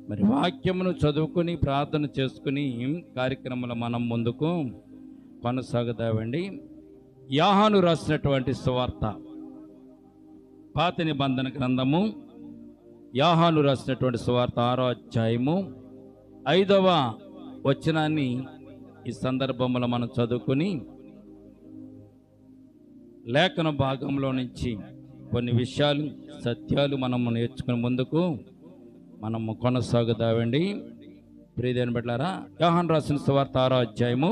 మరి వాక్యమును చదువుకుని ప్రార్థన చేసుకుని కార్యక్రమంలో మనం ముందుకు కొనసాగుదామండి. యోహాను రాసినటువంటి సువార్త, పాత నిబంధన గ్రంథము, యోహాను రాసినటువంటి సువార్త 6వ అధ్యాయము 5వ వచనాన్ని ఈ సందర్భంలో మనం చదువుకుని లేఖన భాగంలో నుంచి కొన్ని విషయాలు, సత్యాలు మనము నేర్చుకుని ముందుకు మనము కొనసాగుదామండి. ప్రియమైన బిడ్డలారా, యోహాను రాసిన సువార్త 6వ అధ్యాయము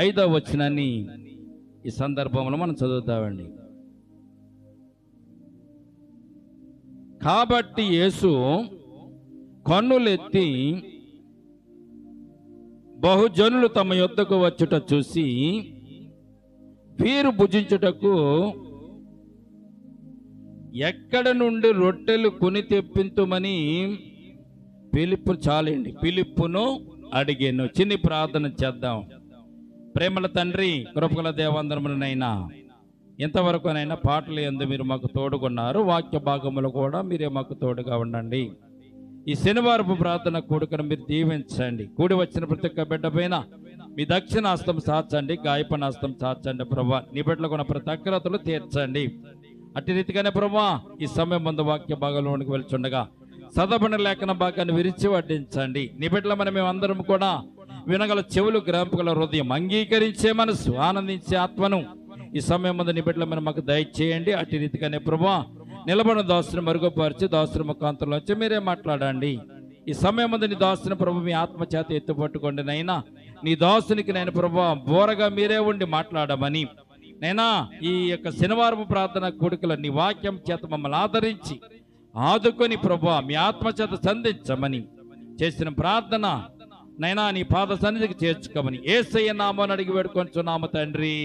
5వ వచనాన్ని ఈ సందర్భంలో మనం చదువుతామండి. కాబట్టి యేసు కన్నులెత్తి బహుజనులు తమ యొద్దకు వచ్చుట చూసి వీరు భుజించుటకు ఎక్కడ నుండి రొట్టెలు కొని తెప్పింతుమని ఫిలిప్పును అడిగాను. చిన్ని ప్రార్థన చేద్దాం. ప్రేమల తండ్రి, కృపగల దేవాంతరములనైనా ఇంతవరకునైనా పాటలు యందు మీరు మాకు తోడుకున్నారు, వాక్య భాగములు కూడా మీరే మాకు తోడుగా ఉండండి. ఈ శనివారపు ప్రార్థన కూడుకను మీరు దీవించండి. కూడి వచ్చిన ప్రతి ఒక్క బిడ్డ పైన మీ దక్షిణ హస్తం సాచండి, గాయపన హస్తం సాచండి ప్రభా. నీ బిడ్డలకు ఉన్న ప్రతి అక్రతలు తీర్చండి. అట్టి రీతిగానే ప్రభా, ఈ సమయం ముందు వాక్య భాగంలోనికి వెళ్తుండగా చదవబడిన లేఖన భాగాన్ని విరిచి వడ్డించండి. నీ బిడ్డల మనం మేమందరం కూడా వినగల చెవులు, గ్రహింపగల హృదయం, అంగీకరించే మనసు, ఆనందించే ఆత్మను ఈ సమయం ముందు నీ బిడ్డల మనం మాకు దయచేయండి. అట్టి రీతిగానే ప్రభా, నిలబడిన దాసుని మరుగుపరిచి దాసుని ముఖాంతంలో వచ్చి మీరే మాట్లాడండి. ఈ సమయం ముందు నీ దాసుని ప్రభు మీ ఆత్మ చేత ఎత్తుపట్టుకోండి నైనా. నీ దాసునికి నేను ప్రభా బోరగా మీరే ఉండి మాట్లాడమని నైనా, ఈ యొక్క శనివారపు ప్రార్థన కూడికలో నీ వాక్యం చేత మమ్మల్ని ఆదరించి ఆదుకొని ప్రభా మీ ఆత్మ చేత సంధించమని చేసిన ప్రార్థన నైనా నీ పాద సన్నిధికి చేర్చుకోమని యేసయ్య నామమున అడిగి వేడుకొంచున్నాము తండ్రి,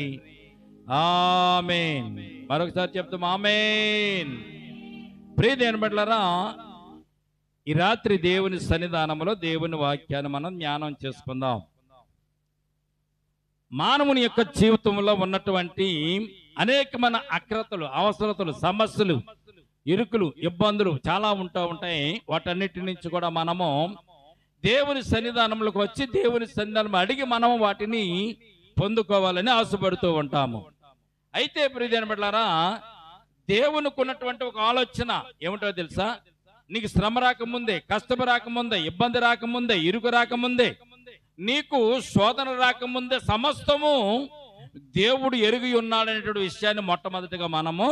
ఆమేన్. మరొకసారి చెప్తాం ఆమేన్. ప్రియమైన బిడ్డలారా, ఈ రాత్రి దేవుని సన్నిధానంలో దేవుని వాక్యాన్ని మనం జ్ఞానం చేసుకుందాం. మానవుని యొక్క జీవితంలో ఉన్నటువంటి అనేకమైన అక్రతలు, అవసరతలు, సమస్యలు, ఇరుకులు, ఇబ్బందులు చాలా ఉంటాయి. వాటన్నిటి నుంచి కూడా మనము దేవుని సన్నిధానంలోకి వచ్చి దేవుని సన్నిధానం అడిగి మనము వాటిని పొందుకోవాలని ఆశపడుతూ ఉంటాము. అయితే ప్రియమైన బిడ్డలారా, దేవునికి ఉన్నటువంటి ఒక ఆలోచన ఏమిటో తెలుసా? నీకు శ్రమ రాకముందే, కష్టం రాకముందే, ఇబ్బంది రాకముందే, ఇరుకు రాకముందే, నీకు శోధన రాకముందే సమస్తము దేవుడు ఎరిగి ఉన్నాడనేటువంటి విషయాన్ని మొట్టమొదటిగా మనము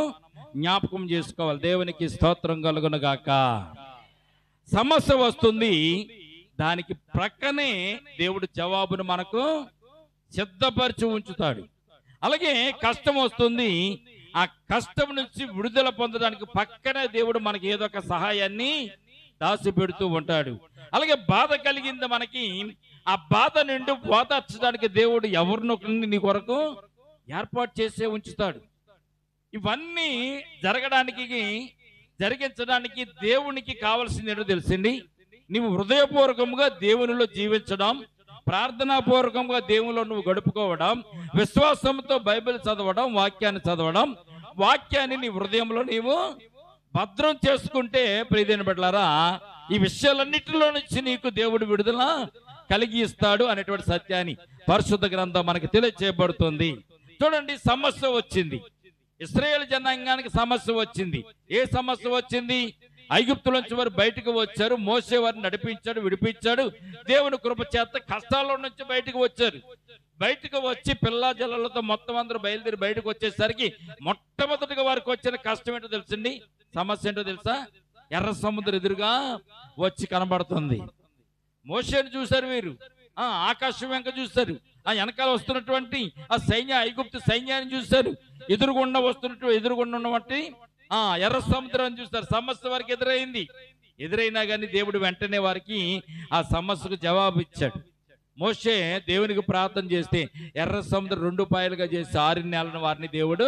జ్ఞాపకం చేసుకోవాలి. దేవునికి స్తోత్రం కలుగును గాక. సమస్య వస్తుంది, దానికి ప్రక్కనే దేవుడు జవాబును మనకు సిద్ధపరిచి ఉంచుతాడు. అలాగే కష్టం వస్తుంది, ఆ కష్టం నుంచి విడుదల పొందడానికి పక్కనే దేవుడు మనకి ఏదో ఒక సహాయాన్ని దాచి పెడుతూ ఉంటాడు. అలాగే బాధ కలిగింది మనకి, ఆ బాధ నుండి ఓదార్చడానికి దేవుడు ఎవరినొకరిని నీ కొరకు ఏర్పాటు చేసే ఉంచుతాడు. ఇవన్నీ జరిగించడానికి దేవునికి కావలసింది ఏంటో తెలిసింది. నువ్వు హృదయపూర్వకంగా దేవునిలో జీవించడం, ప్రార్థనాపూర్వకంగా దేవునిలో నువ్వు గడుపుకోవడం, విశ్వాసంతో బైబిల్ చదవడం, వాక్యాన్ని చదవడం, వాక్యాన్ని నీ హృదయంలో నీవు భద్రం చేసుకుంటే ప్రియమైన బిడ్డలారా, ఈ విషయాలన్నిటిలో నుంచి నీకు దేవుడు విడుదల కలిగిస్తాడు అనేటువంటి సత్యాన్ని పరిశుద్ధ గ్రంథం మనకి తెలియజేయబడుతుంది. చూడండి, సమస్య వచ్చింది, ఇశ్రాయేలు జనాంగానికి సమస్య వచ్చింది. ఏ సమస్య వచ్చింది? ఐగుప్తు నుంచి వారు బయటకు వచ్చారు, మోసే వారిని నడిపించాడు, విడిపించాడు. దేవుని కృప చేత కష్టాల నుంచి బయటకు వచ్చారు. బయటకు వచ్చి పిల్లా జల్లలతో మొత్తం అందరూ బయలుదేరి బయటకు వచ్చేసరికి మొట్టమొదటిగా వారికి వచ్చిన కష్టం ఏంటో తెలుసండి? సమస్య ఏంటో తెలుసా? ఎర్ర సముద్రం ఎదురుగా వచ్చి కనబడుతుంది. మోషేని చూశారు వీరు, ఆకాశం వెంక చూశారు, ఆ వెనకాల వస్తున్నటువంటి ఆ ఐగుప్తు సైన్యాన్ని చూశారు, ఎదురుగుండా ఉన్నటువంటి ఎర్ర సముద్రాన్ని చూస్తారు. సమస్య వారికి ఎదురైనా కానీ దేవుడు వెంటనే వారికి ఆ సమస్యకు జవాబు ఇచ్చాడు. మోషే దేవునికి ప్రార్థన చేస్తే ఎర్ర సముద్రం 2 పాయలుగా చేసి 6 నెలలను వారిని దేవుడు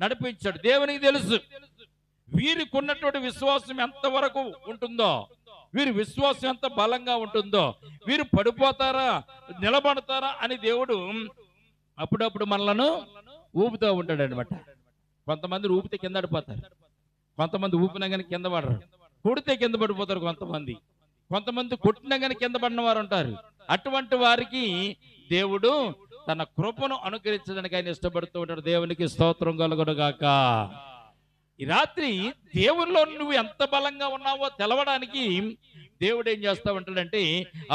నడిపించాడు. దేవునికి తెలుసు వీరికి ఉన్నటువంటి విశ్వాసం ఎంతవరకు ఉంటుందో, వీరి విశ్వాసం ఎంత బలంగా ఉంటుందో, వీరు పడిపోతారా నిలబడతారా అని దేవుడు అప్పుడప్పుడు మనలను ఊపుతూ ఉంటాడు అనమాట. కొంతమంది ఊపితే కింద పడిపోతారు, కొంతమంది ఊపినా కానీ కింద పడరు, కొడితే కింద పడిపోతారు, కొంతమంది కొట్టినా కానీ కింద పడిన వారు ఉంటారు. అటువంటి వారికి దేవుడు తన కృపను అనుగ్రహించడానికి ఆయన ఇష్టపడుతూ ఉంటాడు. దేవునికి స్తోత్రం కలుగును గాక. ఈ రాత్రి దేవునిలో నువ్వు ఎంత బలంగా ఉన్నావో తెలవడానికి దేవుడు ఏం చేస్తా ఉంటాడంటే,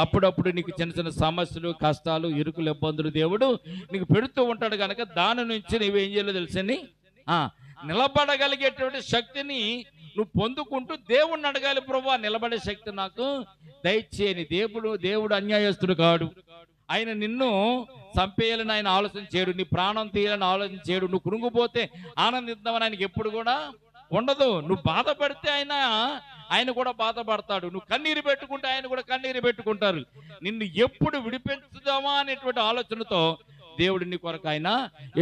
అప్పుడప్పుడు నీకు చిన్న చిన్న సమస్యలు, కష్టాలు, ఇరుకులు, ఇబ్బందులు దేవుడు నీకు పెడుతూ ఉంటాడు కనుక దాని నుంచి నువ్వేం చేయాలో తెలుసని నిలబడగలిగేటువంటి శక్తిని నువ్వు పొందుకుంటూ దేవుణ్ణి అడగాలి. ప్రభువా, నిలబడే శక్తి నాకు దయచేయని. దేవుడు అన్యాయస్తుడు కాడు. ఆయన నిన్ను చంపేయాలని ఆయన ఆలోచన చేయడు. నీ ప్రాణం తీయాలని ఆలోచన చేయడు. నువ్వు కృంగిపోతే ఆనందిద్దామని ఆయనకి ఎప్పుడు కూడా ఉండదు. నువ్వు బాధపడితే ఆయన కూడా బాధపడతాడు. నువ్వు కన్నీరు పెట్టుకుంటే ఆయన కూడా కన్నీరు పెట్టుకుంటారు. నిన్ను ఎప్పుడు విడిపించుదామా అనేటువంటి ఆలోచనతో దేవుడు నీ కొరకు ఆయన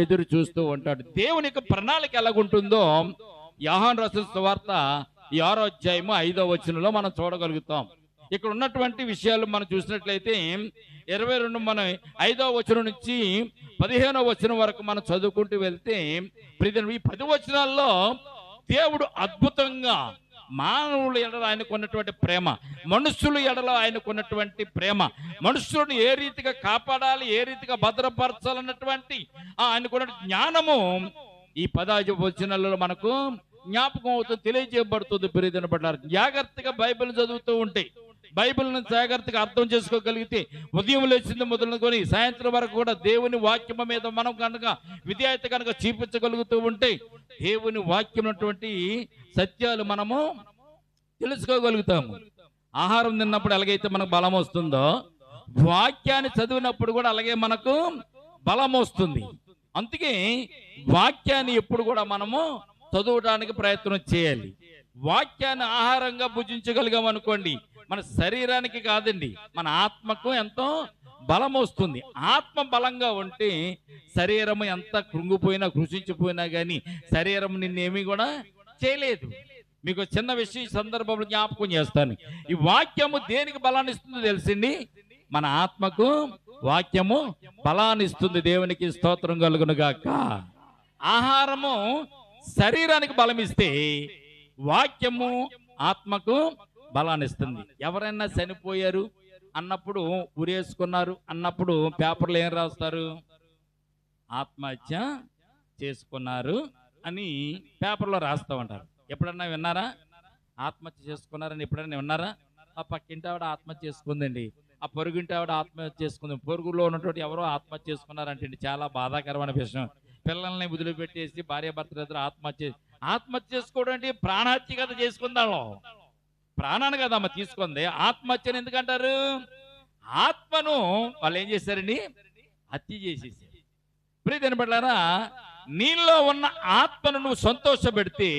ఎదురు చూస్తూ ఉంటాడు. దేవుని యొక్క ప్రణాళిక ఎలాగుంటుందో యోహాను రాసిన సువార్త 6వ అధ్యాయము 5వ వచనంలో మనం చూడగలుగుతాం. ఇక్కడ ఉన్నటువంటి విషయాలు మనం చూసినట్లయితే 22 మనం 5వ వచనం నుంచి 15వ వచనం వరకు మనం చదువుకుంటూ వెళ్తే ఈ 10 వచనాల్లో దేవుడు అద్భుతంగా మానవుల ఎడల ఆయనకున్నటువంటి ప్రేమ, మనుషుల ఎడల ఆయనకున్నటువంటి ప్రేమ, మనుషులను ఏ రీతిగా కాపాడాలి, ఏ రీతిగా భద్రపరచాలన్నటువంటి ఆయనకున్న జ్ఞానము ఈ 10 వచనాలలో మనకు జ్ఞాపకం అవుతుంది, తెలియజేయబడుతుంది. ప్రియమైన బిడ్డలారా, జాగ్రత్తగా బైబిల్ చదువుతూ ఉంటే, బైబిల్ను జాగ్రత్తగా అర్థం చేసుకోగలిగితే, ఉదయం లేచింది మొదలుకొని సాయంత్రం వరకు కూడా దేవుని వాక్యం మీద మనం కనుక విధేయత కనుక చూపించగలుగుతూ ఉంటే దేవుని వాక్యం ఉన్నటువంటి సత్యాలు మనము తెలుసుకోగలుగుతాము. ఆహారం తిన్నప్పుడు ఎలాగైతే మనకు బలం వస్తుందో, వాక్యాన్ని చదివినప్పుడు కూడా అలాగే మనకు బలం వస్తుంది. అందుకే వాక్యాన్ని ఎప్పుడు కూడా మనము చదవడానికి ప్రయత్నం చేయాలి. వాక్యాన్ని ఆహారంగా భుజించగలిగాం అనుకోండి, మన శరీరానికి కాదండి, మన ఆత్మకు ఎంతో బలం వస్తుంది. ఆత్మ బలంగా ఉంటే శరీరం ఎంత కృంగిపోయినా, కృషించిపోయినా కానీ శరీరం నిన్నేమీ కూడా చేయలేదు. మీకు చిన్న విషయం ఈ సందర్భంలో జ్ఞాపకం చేస్తాను. ఈ వాక్యము దేనికి బలాన్ని ఇస్తుందో తెలిసింది? మన ఆత్మకు వాక్యము బలాన్ని ఇస్తుంది. దేవునికి స్తోత్రం కలుగును గాక. ఆహారము శరీరానికి బలం ఇస్తే వాక్యము ఆత్మకు బలాన్ని ఇస్తుంది. ఎవరైనా చనిపోయారు అన్నప్పుడు, ఉరేసుకున్నారు అన్నప్పుడు పేపర్లు ఏం రాస్తారు? ఆత్మహత్య చేసుకున్నారు అని పేపర్లో రాస్తూ ఉంటారు. ఎప్పుడన్నా విన్నారా? ఆత్మహత్య చేసుకున్నారని ఎప్పుడన్నా విన్నారా? ఆ పక్కింటి ఆవిడ ఆత్మహత్య చేసుకుందండి, ఆ పొరుగుంటి ఆవిడ ఆత్మహత్య చేసుకుంది, పొరుగులో ఉన్నటువంటి ఎవరో ఆత్మహత్య చేసుకున్నారంటే చాలా బాధాకరమైన విషయం. పిల్లల్ని వదిలిపెట్టేసి భార్యాభర్తలు ఇద్దరు ఆత్మహత్య చేసుకోవడం అంటే ప్రాణహత్య కదా చేసుకుందాం. ప్రాణాన్ని కదమ్మ తీసుకుంది. ఆత్మహత్యను ఎందుకంటారు? ఆత్మను వాళ్ళు ఏం చేశారండి? హత్య చేసేసారు. ప్రియమైన బిడ్డలారా, నీలో ఉన్న ఆత్మను నువ్వు సంతోషపెడితే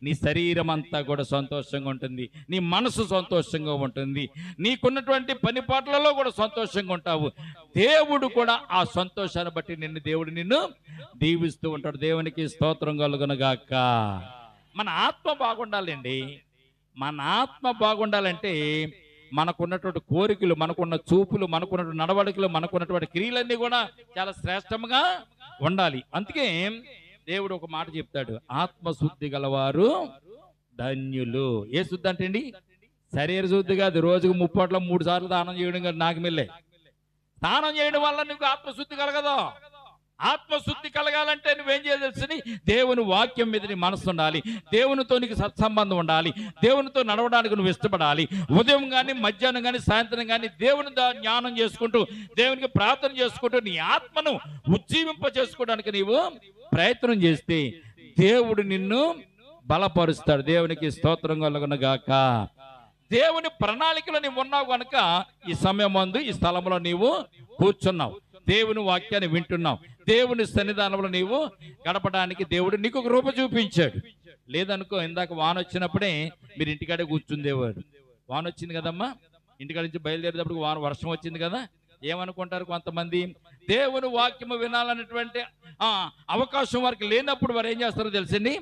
నీ శరీరం అంతా కూడా సంతోషంగా ఉంటుంది, నీ మనసు సంతోషంగా ఉంటుంది, నీకున్నటువంటి పని పాటలలో కూడా సంతోషంగా ఉంటావు. దేవుడు కూడా ఆ సంతోషాన్ని బట్టి దేవుడు నిన్ను దీవిస్తూ ఉంటాడు. దేవునికి స్తోత్రం కలుగును గాక. మన ఆత్మ బాగుండాలండి. మన ఆత్మ బాగుండాలంటే మనకున్నటువంటి కోరికలు, మనకున్న చూపులు, మనకున్నటువంటి నడవడికలు, మనకున్నటువంటి క్రియలన్నీ కూడా చాలా శ్రేష్టంగా ఉండాలి. అందుకే దేవుడు ఒక మాట చెప్తాడు, ఆత్మశుద్ధి గలవారు ధన్యులు. ఏ శుద్ధి అంటే అండి? శరీర శుద్ధి కాదు. రోజుకు 3 సార్లు స్నానం చేయడం కాదు. నాకు మిల్లే స్నానం చేయడం వల్ల నీకు ఆత్మశుద్ధి కలగదు. ఆత్మశుద్ధి కలగాలంటే నువ్వేం చేయాల్సి? దేవుని వాక్యం మీద నీ మనసు ఉండాలి, దేవునితో నీకు సత్సంబంధం ఉండాలి, దేవునితో నడవడానికి నువ్వు ఇష్టపడాలి. ఉదయం కానీ, మధ్యాహ్నం కానీ, సాయంత్రం కానీ దేవుని జ్ఞానం చేసుకుంటూ, దేవునికి ప్రార్థన చేసుకుంటూ నీ ఆత్మను ఉజ్జీవింప చేసుకోవడానికి నీవు ప్రయత్నం చేస్తే దేవుడు నిన్ను బలపరుస్తాడు. దేవునికి స్తోత్రం కలుగును గాక. దేవుని ప్రణాళికలో నీవు ఉన్నావు కనుక ఈ సమయం ముందు ఈ స్థలంలో నీవు కూర్చున్నావు, దేవుని వాక్యాన్ని వింటున్నావు, దేవుని సన్నిధానంలో నీవు గడపడానికి దేవుడు నీకు ఒక రూపం చూపించాడు. లేదనుకో, ఇందాక వాన వచ్చినప్పుడే మీరు ఇంటికాడే కూర్చుందేవాడు. వాన వచ్చింది కదమ్మా, ఇంటికాడ నుంచి బయలుదేరేటప్పుడు వర్షం వచ్చింది కదా, ఏమనుకుంటారు కొంతమంది? దేవుని వాక్యము వినాలన్నటువంటి అవకాశం వారికి లేనప్పుడు వారు ఏం చేస్తారో తెలిసింది?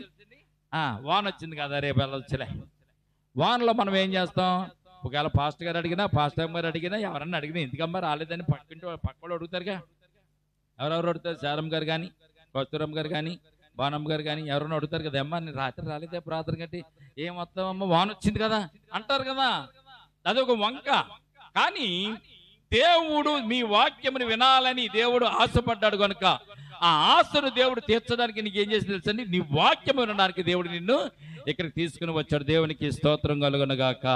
వాన వచ్చింది కదా, రేపు వెళ్ళొచ్చులే. వానలో మనం ఏం చేస్తాం? ఒకవేళ పాస్టర్ గారు అడిగినా, పాస్టర్ గారు అడిగినా, ఎవరన్నా అడిగినా ఎందుకమ్మా రాలేదని పక్కన అడుగుతారుగా. ఎవరెవరు అడుగుతారు? శారమ్మ గారు కానీ, కస్తూరమ్మ గారు కానీ, బాణమ్మ గారు కానీ ఎవరైనా అడుగుతారు కదా, అమ్మా నేను రాత్రి రాలేదే ప్రార్థన కట్టి ఏం వస్తామమ్మా, వాన వచ్చింది కదా అంటారు కదా. అదొక వంక. కానీ దేవుడు మీ వాక్యమును వినాలని దేవుడు ఆశపడ్డాడు కనుక ఆ ఆశను దేవుడు తీర్చడానికి నీకు ఏం చేసి తెలుసండి, నీ వాక్యము వినడానికి దేవుడు నిన్ను ఇక్కడికి తీసుకుని వచ్చాడు. దేవునికి స్తోత్రం కలుగునుగాక.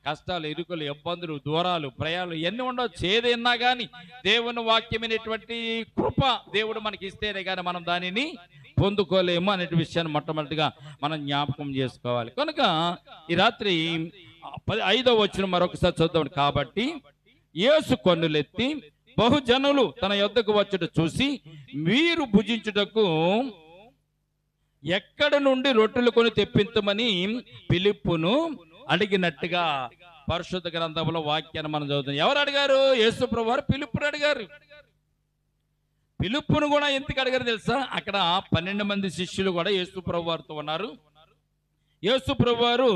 కష్టాలు, ఇరుకులు, ఇబ్బందులు, దూరాలు, ప్రయాణాలు ఎన్ని ఉండవచ్చు, ఏదైనా కానీ దేవుని వాక్యమైనటువంటి కృప దేవుడు మనకి ఇస్తేనే కానీ మనం దానిని పొందుకోలేము అనే విషయాన్ని మొట్టమొదటిగా మనం జ్ఞాపకం చేసుకోవాలి. కనుక ఈ రాత్రి 5వ వచనం మరొకసారి చూద్దాం. కాబట్టి యేసు కన్నులెత్తి బహుజనులు తన యొద్దకు వచ్చుట చూసి మీరు భుజించుటకు ఎక్కడ నుండి రొట్టెలు కొని తెప్పించమని ఫిలిప్పును అడిగినట్టుగా పరిశుద్ధ గ్రంథంలో వాక్యాన్ని మనం చదువుతాం. ఎవరు అడిగారు? యేసు ప్రభువు వారు ఫిలిప్పును అడిగారు. ఫిలిప్పును కూడా ఎందుకు అడిగారు తెలుసా? అక్కడ 12 మంది శిష్యులు కూడా యేసు ప్రభు వారితో ఉన్నారు. యేసు ప్రభు వారు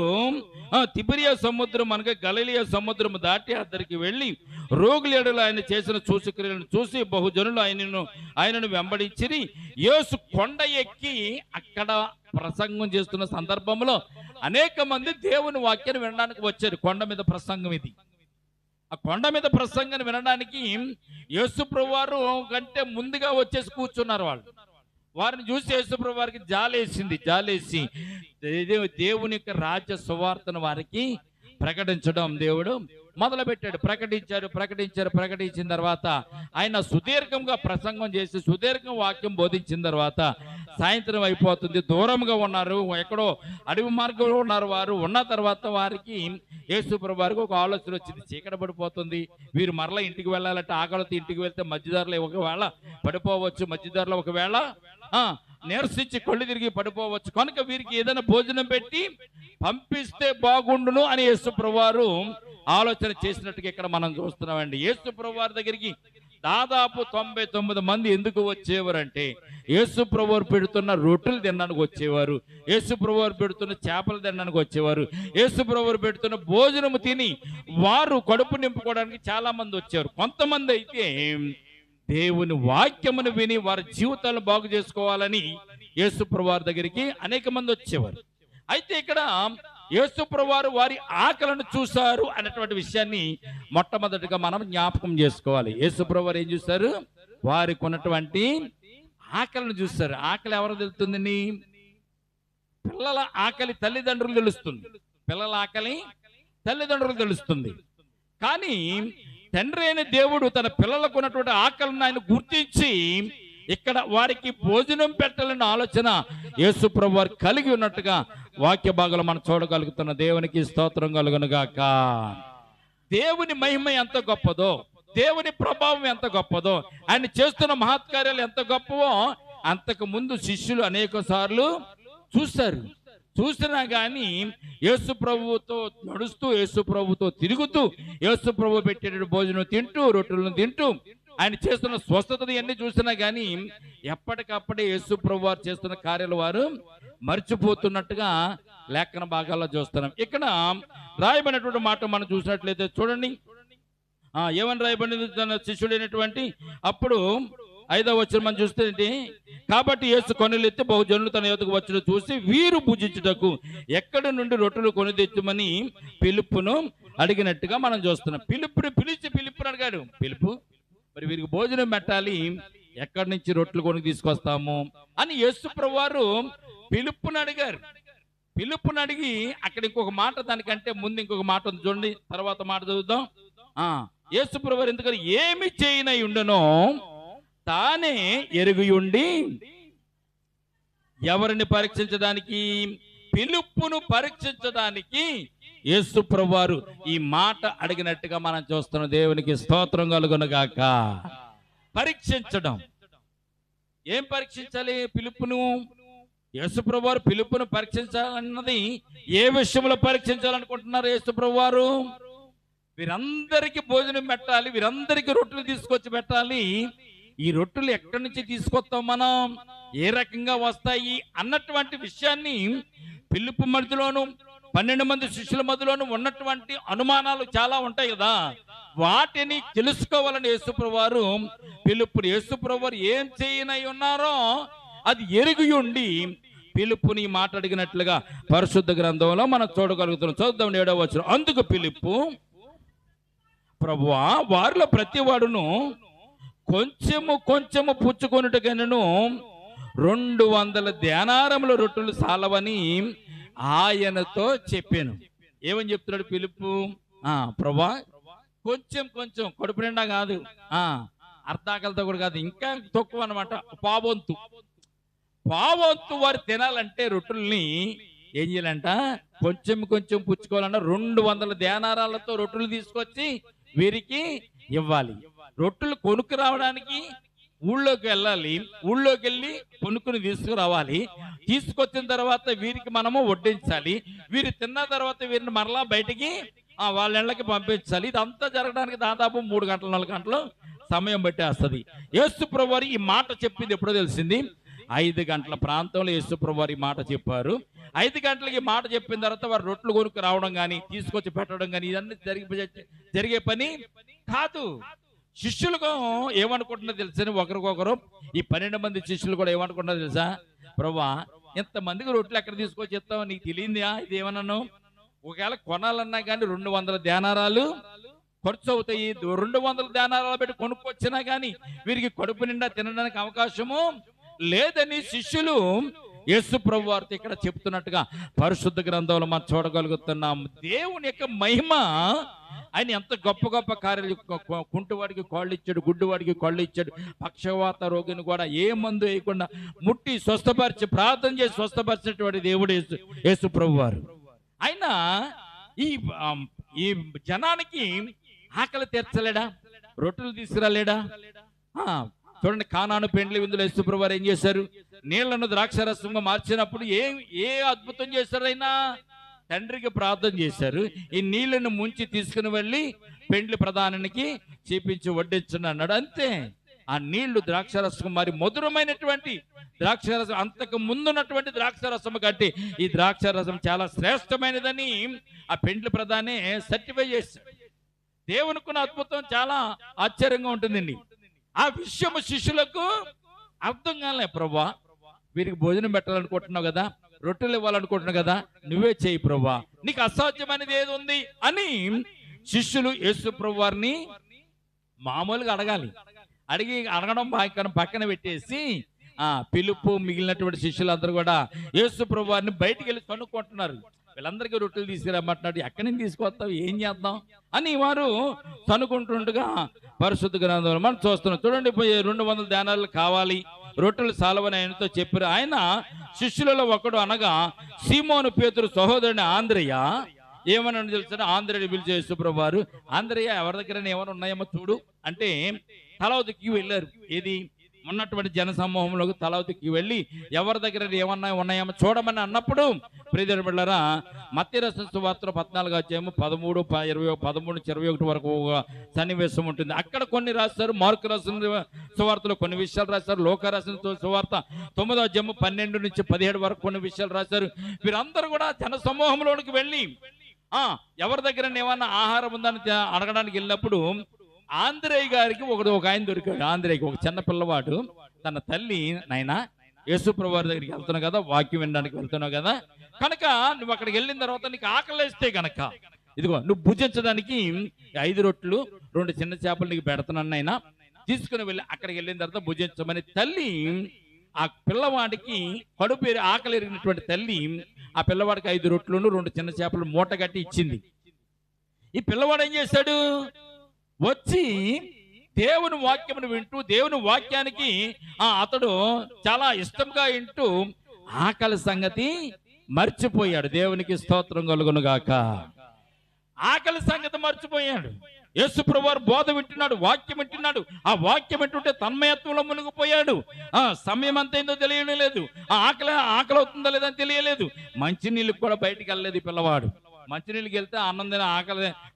తిబిరియా సముద్రం అనగా గలిలయ సముద్రం దాటి అద్దరికి వెళ్ళి రోగుల ఎడల ఆయన చేసిన సూచక్రియలను చూసి బహుజనులు ఆయనను వెంబడించిరి. యేసు కొండ ఎక్కి అక్కడ ప్రసంగం చేస్తున్న సందర్భంలో అనేక మంది దేవుని వాక్యాన్ని వినడానికి వచ్చారు. కొండ మీద ప్రసంగం ఇది. ఆ కొండ మీద ప్రసంగాన్ని వినడానికి యేసు ప్రభు వారు కంటే ముందుగా వచ్చేసి కూర్చున్నారు. వారిని చూసి యేసు ప్రభు వారికి జాలేసి దేవుని యొక్క రాజ్య సువార్తను వారికి ప్రకటించడం దేవుడు మొదలుపెట్టాడు. ప్రకటించిన తర్వాత ఆయన సుదీర్ఘంగా ప్రసంగం చేసి సుదీర్ఘం వాక్యం బోధించిన తర్వాత సాయంత్రం అయిపోతుంది. దూరంగా ఉన్నారు, ఎక్కడో అడవి మార్గంలో ఉన్నారు. వారు ఉన్న తర్వాత వారికి యేసు ప్రభు వారికి ఒక ఆలోచన వచ్చింది. చీకటి పడిపోతుంది, వీరు మరలా ఇంటికి వెళ్ళాలంటే ఆకలితో ఇంటికి వెళ్తే మధ్యదారిలో ఒకవేళ పడిపోవచ్చు, మధ్యదారిలో ఒకవేళ నీరసించి కళ్ళు తిరిగి పడిపోవచ్చు. కనుక వీరికి ఏదైనా భోజనం పెట్టి పంపిస్తే బాగుండును అని యేసు ప్రభు వారు ఆలోచన చేసినట్టుగా ఇక్కడ మనం చూస్తున్నామండి. యేసు ప్రభు వారి దగ్గరికి దాదాపు 99 మంది ఎందుకు వచ్చేవారంటే యేసు ప్రభు వారు పెడుతున్న రొట్టెలు తినడానికి వచ్చేవారు, యేసు ప్రభు వారు పెడుతున్న చేపలు తినడానికి వచ్చేవారు, యేసు ప్రభు వారు పెడుతున్న భోజనము తిని వారు కడుపు నింపుకోవడానికి చాలా మంది వచ్చేవారు. కొంతమంది అయితే దేవుని వాక్యమును విని వారి జీవితాలను బాగు చేసుకోవాలని యేసు ప్రభు వారి దగ్గరికి అనేక మంది వచ్చేవారు. అయితే ఇక్కడ యేసు ప్రభు వారు వారి ఆకలిని చూశారు అన్నటువంటి విషయాన్ని మొట్టమొదటిగా మనం జ్ఞాపకం చేసుకోవాలి. యేసు ప్రభు వారు ఏం చూశారు? వారికి ఉన్నటువంటి ఆకలిని చూస్తారు. ఆకలి ఎవరు తెలుస్తుందండి? పిల్లల ఆకలి తల్లిదండ్రులు తెలుస్తుంది. పిల్లల ఆకలి తల్లిదండ్రులు తెలుస్తుంది. కానీ తండ్రి అయిన దేవుడు తన పిల్లలకు ఉన్నటువంటి ఆకలిని ఆయన గుర్తించి ఇక్కడ వారికి భోజనం పెట్టాలన్న ఆలోచన యేసు ప్రభు వారు కలిగి ఉన్నట్టుగా వాక్య భాగంలో మనం చూడగలుగుతున్న. దేవునికి స్తోత్రం కలుగునుగాక. దేవుని మహిమ ఎంత గొప్పదో, దేవుని ప్రభావం ఎంత గొప్పదో, ఆయన చేస్తున్న మహత్కార్యాలు ఎంత గొప్పవో అంతకు ముందు శిష్యులు అనేక సార్లు చూసినా కానీ యేసు ప్రభువుతో నడుస్తూ, యేసు ప్రభుతో తిరుగుతూ, యేసు ప్రభు పెట్టే భోజనం తింటూ, రొట్టెలను తింటూ, ఆయన చేస్తున్న స్వస్థతను ఎన్ని చూసినా కానీ ఎప్పటికప్పుడే యేసు ప్రభు వారు చేస్తున్న కార్యాలు వారు మర్చిపోతున్నట్టుగా లేఖన భాగాల్లో చూస్తున్నాం. ఇక్కడ రాయబడినటువంటి మాట మనం చూసినట్లయితే చూడండి, ఏమని రాయబడింది? తన శిష్యుడైనటువంటి అప్పుడు 5వ వచనం మనం చూస్తే, కాబట్టి యేసు కన్నులెత్తి బహుజనులు తన యొద్దకు వచ్చుట చూసి వీరు భుజించుటకు ఎక్కడి నుండి రొట్టెలు కొని తెచ్చుమని ఫిలిప్పును అడిగినట్టుగా మనం చూస్తున్నాం. ఫిలిప్పును అడిగాడు, ఫిలిప్పు మరి వీరికి భోజనం పెట్టాలి, ఎక్కడి నుంచి రొట్టెలు కొని తీసుకొస్తాము అని యేసు ప్రభు వారు ఫిలిప్పును అడిగారు. ఫిలిప్పును అడిగి అక్కడ ఇంకొక మాట, దానికంటే ముందు ఇంకొక మాట ఉంది చూడండి, తర్వాత మాట చదువుదాం. యేసు ప్రభు వారు ఎందుకని ఏమి చేయనై ఉండనో తానే ఎరుగుయుండి ఎవరిని పరీక్షించడానికి? ఫిలిప్పును పరీక్షించడానికి యేసు ప్రభు వారు ఈ మాట అడిగినట్టుగా మనం చూస్తున్నాం. దేవునికి స్తోత్రం కలుగునుగాక. పరీక్షించడం. ఏం పరీక్షించాలి? ఫిలిప్పును. యేసు ప్రభు వారు ఫిలిప్పును పరీక్షించాలన్నది ఏ విషయంలో పరీక్షించాలనుకుంటున్నారు యేసు ప్రభు వారు? వీరందరికీ భోజనం పెట్టాలి, వీరందరికీ రొట్టెలు తీసుకొచ్చి పెట్టాలి. ఈ రొట్టెలు ఎక్కడి నుంచి తీసుకొస్తాం, మనం ఏ రకంగా వస్తాయి అన్నటువంటి విషయాన్ని ఫిలిప్పు మధ్యలోను 12 మంది శిష్యుల మధ్యలోను ఉన్నటువంటి అనుమానాలు చాలా ఉంటాయి కదా, వాటిని తెలుసుకోవాలని యేసుప్రభు వారు ఫిలిప్పుని, యేసుప్రభు వారు ఏం చేయనై ఉన్నారో అది ఎరిగి ఉండి పిలుపుని ఈ మాట అడిగినట్లుగా పరిశుద్ధ గ్రంథంలో మనం చూడగలుగుతున్నాం. చూద్దాం 7వ వచనం. అందుకు పిలుపు, ప్రభువా, వారిలో ప్రతి వాడును కొంచెము కొంచెము పుచ్చుకొనుటకైనను 200 దేనారముల రొట్టెలు సాలవని ఆయనతో చెప్పాను. ఏమని చెప్తున్నాడు పిలుపు? ప్రభువా, కొంచెం కొంచెం, కడుపు నిండా కాదు, అర్ధాకలతో కూడా కాదు, ఇంకా తక్కువ అనమాట, పావంతు వారు తినాలంటే రొట్టెల్ని ఏం చేయాలంట? కొంచెం కొంచెం పుచ్చుకోవాలంట. 200 దేనారాలతో రొట్టెలు తీసుకొచ్చి వీరికి ఇవ్వాలి. రొట్టెలు కొనుక్కు రావడానికి ఊళ్ళోకి వెళ్ళాలి, ఊళ్ళోకి వెళ్ళి కొనుక్కుని తీసుకురావాలి. తీసుకొచ్చిన తర్వాత వీరికి మనము వడ్డించాలి. వీరు తిన్న తర్వాత వీరిని మరలా బయటికి వాళ్ళ ఇళ్ళకి పంపించాలి. ఇదంతా జరగడానికి దాదాపు 3 గంటలు 4 గంటలు సమయం పట్టేస్తుంది. యేసుప్రభు వారు ఈ మాట చెప్పింది ఎప్పుడో తెలిసింది? 5 గంటల ప్రాంతంలో యేసుప్రభు వారు ఈ మాట చెప్పారు. 5 గంటలకి మాట చెప్పిన తర్వాత వారు రొట్టెలు కొనుక్కు రావడం కానీ తీసుకొచ్చి పెట్టడం కానీ ఇదన్నీ జరిగే పని కాదు. శిష్యులకు ఏమనుకుంటున్నా తెలుసని ఒకరికొకరు, ఈ 12 మంది శిష్యులు కూడా ఏమనుకుంటున్నా తెలుసా? ప్రభువా, ఇంతమందికి రొట్టెలు ఎక్కడ తీసుకొచ్చి ఇస్తావు, నీకు తెలియదా? ఇది ఏమన్నాను, ఒకవేళ కొనాలన్నా కానీ 200 దేనారాలు ఖర్చు అవుతాయి. 200 దేనారాలు పెట్టి కొనుక్కొచ్చినా కానీ వీరికి కడుపు నిండా తినడానికి అవకాశము లేదని శిష్యులు యేసు ప్రభు వారితో ఇక్కడ చెప్తున్నట్టుగా పరిశుద్ధ గ్రంథంలో మనం చూడగలుగుతున్నాం. దేవుని యొక్క మహిమ, ఆయన ఎంత గొప్ప గొప్ప కార్యాలు, కుంటివాడికి కాళ్ళు ఇచ్చాడు, గుడ్డివాడికి కాళ్ళు ఇచ్చాడు, పక్షవాత రోగిని కూడా ఏ మందు వేయకుండా ముట్టి స్వస్థపరిచి ప్రార్థన చేసి స్వస్థపరిచినటువంటి దేవుడు యేసు ప్రభు వారు. ఆయన ఈ జనానికి ఆకలి తీర్చలేడా? రొట్టెలు తీసుకురాలేడా? చూడండి, కానాను పెండ్లి విందులో యేసు ప్రభు వారు ఏం చేశారు? నీళ్లను ద్రాక్షరసంగా మార్చినప్పుడు ఏ అద్భుతం చేశారు? అయినా తండ్రికి ప్రార్థన చేశారు. ఈ నీళ్లను ముంచి తీసుకుని వెళ్ళి పెండ్లి ప్రధానానికి చేపించి వడ్డించండి అన్నాడు. అంతే. ఆ నీళ్లు ద్రాక్షరసం మరి మధురమైనటువంటి ద్రాక్షరసం, అంతకు ముందున్నటువంటి ద్రాక్షరసం కంటే ఈ ద్రాక్షరసం చాలా శ్రేష్టమైనదని ఆ పెండ్లి ప్రధానే సర్టిఫై చేశాడు. దేవునికున్న అద్భుతం చాలా ఆశ్చర్యంగా ఉంటుందండి. ఆ విషయం శిష్యులకు అర్థం కాలే. ప్రభువా, వీరికి భోజనం పెట్టాలనుకుంటున్నావు కదా, రొట్టెలు ఇవ్వాలనుకుంటున్నావు కదా, నువ్వే చేయి ప్రభువా, నీకు అసాధ్యమైనది ఏది ఉంది అని శిష్యులు యేసు ప్రభు వారిని మామూలుగా అడగడం పక్కన పెట్టేసి పిలుపు మిగిలినటువంటి శిష్యులందరూ కూడా యేసు ప్రభు వారిని బయటికి వెళ్ళి కనుక్కుంటున్నారు. వీళ్ళందరికీ రొట్టెలు తీసుకురమ్మంటున్నాడు, ఎక్కడి నుంచి తీసుకొస్తావు, ఏం చేద్దాం అని వారు కనుక్కుంటుండగా పరిశుద్ధ గ్రంథంలో మనం చూస్తున్నాం. చూడండి, 200 దేనారాలు కావాలి, రొట్టెలు సాలవని ఆయనతో చెప్పారు. ఆయన శిష్యులలో ఒకడు అనగా సీమోను పేతురు సహోదరుని ఆంద్రయ్య ఏమని తెలుసా? ఆంధ్రని పిలిచి యేసు ప్రభు వారు, ఆంధ్రయ్య ఎవరి దగ్గర ఏమైనా ఉన్నాయేమో చూడు అంటే తలవతికి వెళ్ళారు. ఏది ఉన్నటువంటి జన సమూహంలోకి తలవతికి వెళ్ళి ఎవరి దగ్గర ఏమన్నా ఉన్నాయేమో చూడమని అన్నప్పుడు, ప్రియమైన బిడ్డలారా, మత్తయి రాసిన సువార్త 14వ అధ్యాయం 13, 21 వరకు సన్నివేశం ఉంటుంది. అక్కడ కొన్ని రాస్తారు. మార్కు రాసిన సువార్తలో కొన్ని విషయాలు రాశారు. లోకా రాసిన సువార్త 9వ అధ్యాయం 12 నుంచి 17 వరకు కొన్ని విషయాలు రాశారు. వీరందరూ కూడా జన సమూహంలోనికి వెళ్ళి ఎవరి దగ్గర ఏమన్నా ఆహారం ఉందని అడగడానికి వెళ్ళినప్పుడు ఆంధ్రయ్య గారికి ఒక ఆయన దొరికాడు. ఆంధ్రయ్యకి ఒక చిన్న పిల్లవాడు తన తల్లి, నాయనా యేసు ప్రభు వారి దగ్గరికి వెళ్తున్నావు కదా, వాక్యం వినడానికి వెళ్తున్నావు కదా, కనుక నువ్వు అక్కడికి వెళ్ళిన తర్వాత నీకు ఆకలిస్తే కనుక ఇదిగో నువ్వు భుజించడానికి 5 రొట్టెలు 2 చిన్న చేపలు నీకు పెడుతున్నాను అయినా, తీసుకుని వెళ్ళి అక్కడికి వెళ్ళిన తర్వాత భుజించమని తల్లి ఆ పిల్లవాడికి కడుపు ఆకలి ఎరిగినటువంటి తల్లి ఆ పిల్లవాడికి 5 రొట్టెలను 2 చిన్న చేపలు మూట కట్టి ఇచ్చింది. ఈ పిల్లవాడు ఏం చేశాడు? వచ్చి దేవుని వాక్యమును వింటూ, దేవుని వాక్యానికి అతడు చాలా ఇష్టంగా వింటూ ఆకలి సంగతి మర్చిపోయాడు. దేవునికి స్తోత్రం కలుగును గాక. ఆకలి సంగతి మర్చిపోయాడు. యేసు ప్రభువు వారు బోధ వింటున్నాడు, వాక్యం వింటున్నాడు. ఆ వాక్యం వింటుంటే తన్మయత్వంలో మునిగిపోయాడు. సమయం అంతైందో తెలియలేదు, ఆకలి అవుతుందో లేదని తెలియలేదు. మంచినీళ్ళకి కూడా బయటికి వెళ్ళలేదు ఈ పిల్లవాడు. మంచినీళ్ళకి వెళ్తే అన్నం తిన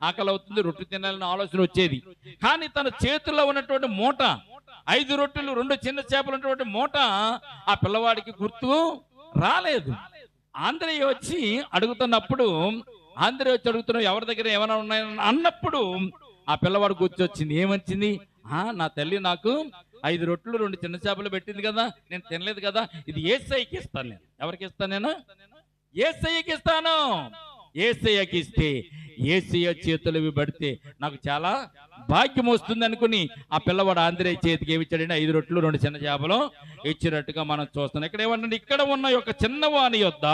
ఆకలి అవుతుంది, రొట్టె తినాలని ఆలోచన వచ్చేది. కానీ తన చేతుల్లో ఉన్నటువంటి మూట, 5 రొట్టెలు 2 చిన్న చేపలు ఉన్నటువంటి మూట ఆ పిల్లవాడికి గుర్తు రాలేదు. ఆంధ్రయ్య వచ్చి అడుగుతున్నప్పుడు, ఎవరి దగ్గర ఏమైనా ఉన్నాయని అన్నప్పుడు ఆ పిల్లవాడు గుర్తొచ్చింది. ఏమొచ్చింది? నా తల్లి నాకు 5 రొట్టెలు 2 చిన్న చేపలు పెట్టింది కదా, నేను తినలేదు కదా, ఇది యేసయ్యకి ఇస్తాను నేను. ఎవరికి ఇస్తాను నేను? యేసయ్యకి ఇస్తాను. యేసయ్యకి ఇస్తే యేసయ్య చేతులు ఇవి పడితే నాకు చాలా భాగ్యం వస్తుంది అనుకుని ఆ పిల్లవాడు ఆంధ్రేయ చేతికి ఏమి ఇచ్చాడంటే 5 రొట్టెలు 2 చిన్న చేపలు ఇచ్చినట్టుగా మనం చూస్తున్నాం. ఇక్కడ ఏమంటే ఇక్కడ ఉన్న యొక్క చిన్నవాని యొద్ద,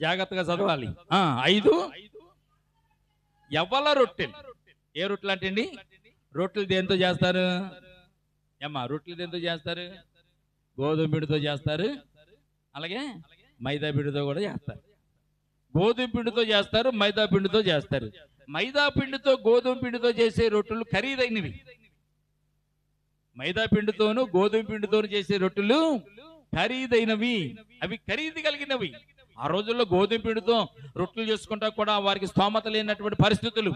జాగ్రత్తగా చదవాలి, 5 యవ్వల రొట్టెలు. ఏ రొట్టెలు అంటే అండి? రొట్టెలు దేంతో చేస్తారు ఏమ్మా? రొట్టెలు దేంతో చేస్తారు? గోధుమ పిండితో చేస్తారు, అలాగే మైదా పిండితో కూడా చేస్తారు. గోధుమ పిండితో చేస్తారు, మైదా పిండితో చేస్తారు. మైదా పిండితో గోధుమ పిండితో చేసే రొట్టెలు ఖరీదైనవి. మైదా పిండితోను గోధుమ పిండితోను చేసే రొట్టెలు ఖరీదైనవి, అవి ఖరీదు కలిగినవి. ఆ రోజుల్లో గోధుమ పిండితో రొట్టెలు చేసుకుంటా కూడా వారికి స్తోమత లేనటువంటి పరిస్థితులు.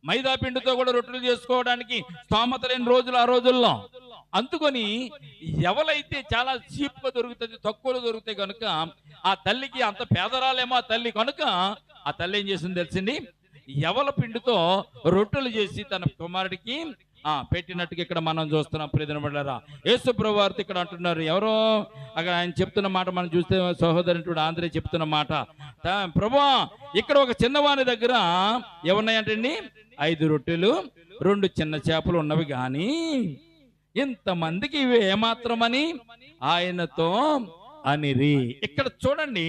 మైదా పిండితో కూడా రొట్టెలు చేసుకోవడానికి స్తోమత లేని రోజులు ఆ రోజుల్లో. అందుకని ఎవరైతే చాలా చీప్గా దొరుకుతుంది, తక్కువలో దొరుకుతాయి కనుక ఆ తల్లికి, అంత పేదరాలేమో ఆ తల్లి కనుక ఆ తల్లి ఏం చేసింది తెలిసింది? యవల పిండితో రొట్టెలు చేసి తన కుమారుడికి పెట్టినట్టుగా ఇక్కడ మనం చూస్తున్నాం. ప్రియదినబడ్డారా, యేసు ప్రభువు వారు ఇక్కడ అంటున్నారు. ఎవరో అక్కడ ఆయన చెప్తున్న మాట మనం చూస్తే సహోదరుడు ఆంధ్రే చెప్తున్న మాట, ప్రభువా ఇక్కడ ఒక చిన్నవాని దగ్గర ఏమున్నాయంటండి? 5 రొట్టెలు 2 చిన్న చేపలు ఉన్నవి, కానీ ఇంతమందికి ఇవి ఏమాత్రమని ఆయనతో అనిరి. ఇక్కడ చూడండి,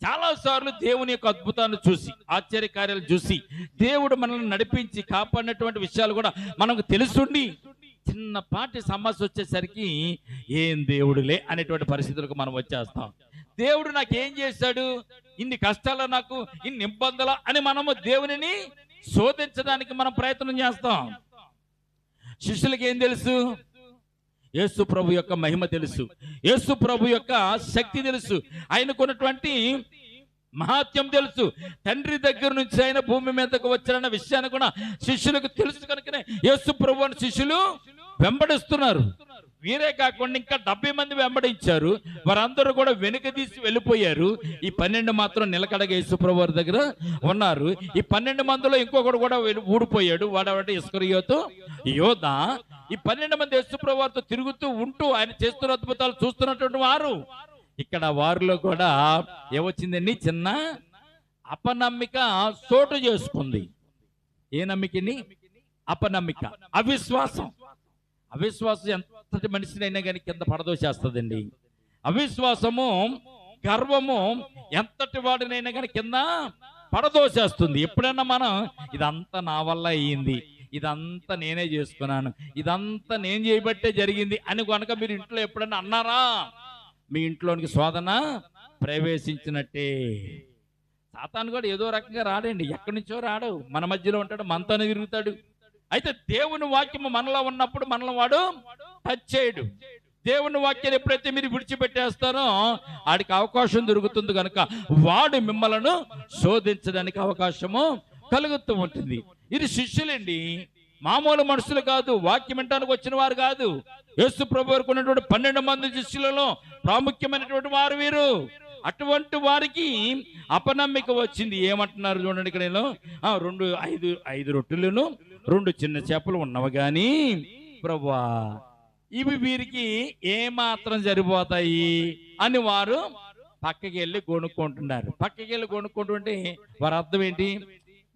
చాలా సార్లు దేవుని యొక్క అద్భుతాన్ని చూసి, ఆశ్చర్యకార్యాలు చూసి, దేవుడు మనల్ని నడిపించి కాపాడినటువంటి విషయాలు కూడా మనకు తెలుసుండి చిన్నపాటి సమస్య వచ్చేసరికి ఏం దేవుడులే అనేటువంటి పరిస్థితులకు మనం వచ్చేస్తాం. దేవుడు నాకేం చేశాడు, ఇన్ని కష్టాలు, నాకు ఇన్ని ఇబ్బందులు అని మనము దేవునిని శోధించడానికి మనం ప్రయత్నం చేస్తాం. శిష్యులకి ఏం తెలుసు? యేసు ప్రభు యొక్క మహిమ తెలుసు, యేసు ప్రభు యొక్క శక్తి తెలుసు, ఆయనకున్నటువంటి మహాత్యం తెలుసు. తండ్రి దగ్గర నుంచి ఆయన భూమి మీదకు వచ్చారన్న విషయాన్ని కూడా శిష్యులకు తెలుసు కనుకనే యేసు ప్రభు అని శిష్యులు వెంబడిస్తున్నారు. వీరే కాకుండా ఇంకా 70 మంది వెంబడించారు. వారందరూ కూడా వెనుక తీసి వెళ్ళిపోయారు. ఈ 12 మాత్రం నిలకడగా యేసు ప్రభు వారి దగ్గర ఉన్నారు. ఈ 12 మందిలో ఇంకొకడు కూడా ఊడిపోయాడు. వాడేవాడు ఇస్కరియోతు యోధ. ఈ 12 మంది యేసు ప్రభు వారితో తిరుగుతూ ఉంటూ ఆయన చేస్తున్న అద్భుతాలు చూస్తున్నటువంటి వారు. ఇక్కడ వారిలో కూడా ఏమొచ్చిందండి? చిన్న అపనమ్మిక చోటు చేసుకుంది. ఏ నమ్మికని? అపనమ్మిక, అవిశ్వాసం. అవిశ్వాసం ఎంతటి మనిషినైనా కానీ కింద పడదోసేస్తుందండి. అవిశ్వాసము, గర్వము ఎంతటి వాడినైనా కానీ కింద పడదోసేస్తుంది. ఎప్పుడైనా మనం ఇదంతా నా వల్ల అయ్యింది, ఇదంతా నేనే చేసుకున్నాను, ఇదంతా నేను చేయబట్టే జరిగింది అని కనుక మీరు ఇంట్లో ఎప్పుడైనా అన్నారా, మీ ఇంట్లోనికి శోధన ప్రవేశించినట్టే. సాతాను కూడా ఏదో రకంగా రాడండి, ఎక్కడి నుంచో రాడు, మన మధ్యలో ఉంటాడు, మనతోనే తిరుగుతాడు. అయితే దేవుని వాక్యము మనలో ఉన్నప్పుడు మనల్ని వాడు టచ్ చేయడు. దేవుని వాక్యాన్ని ఎప్పుడైతే మీరు విడిచిపెట్టేస్తారో ఆడికి అవకాశం దొరుకుతుంది కనుక వాడు మిమ్మలను శోధించడానికి అవకాశము కలుగుతూ ఉంటుంది. ఇది శిష్యులండి, మామూలు మనుషులు కాదు, వాక్యం వినడానికి వచ్చిన వారు కాదు. యేసు ప్రభు వారికి ఉన్నటువంటి 12 మంది శిష్యులలో ప్రాముఖ్యమైనటువంటి వారు వీరు. అటువంటి వారికి అపనమ్మిక వచ్చింది. ఏమంటున్నారు చూడండి ఇక్కడ, నేను 5 రొట్టెలను 2 చిన్న చేపలు ఉన్నవి, కానీ ప్రభువా ఇవి వీరికి ఏమాత్రం సరిపోతాయి అని వారు పక్కకి వెళ్ళి కొనుక్కుంటున్నారు. పక్కకి వెళ్ళి కొనుక్కుంటుంటే వారి అర్థం ఏంటి?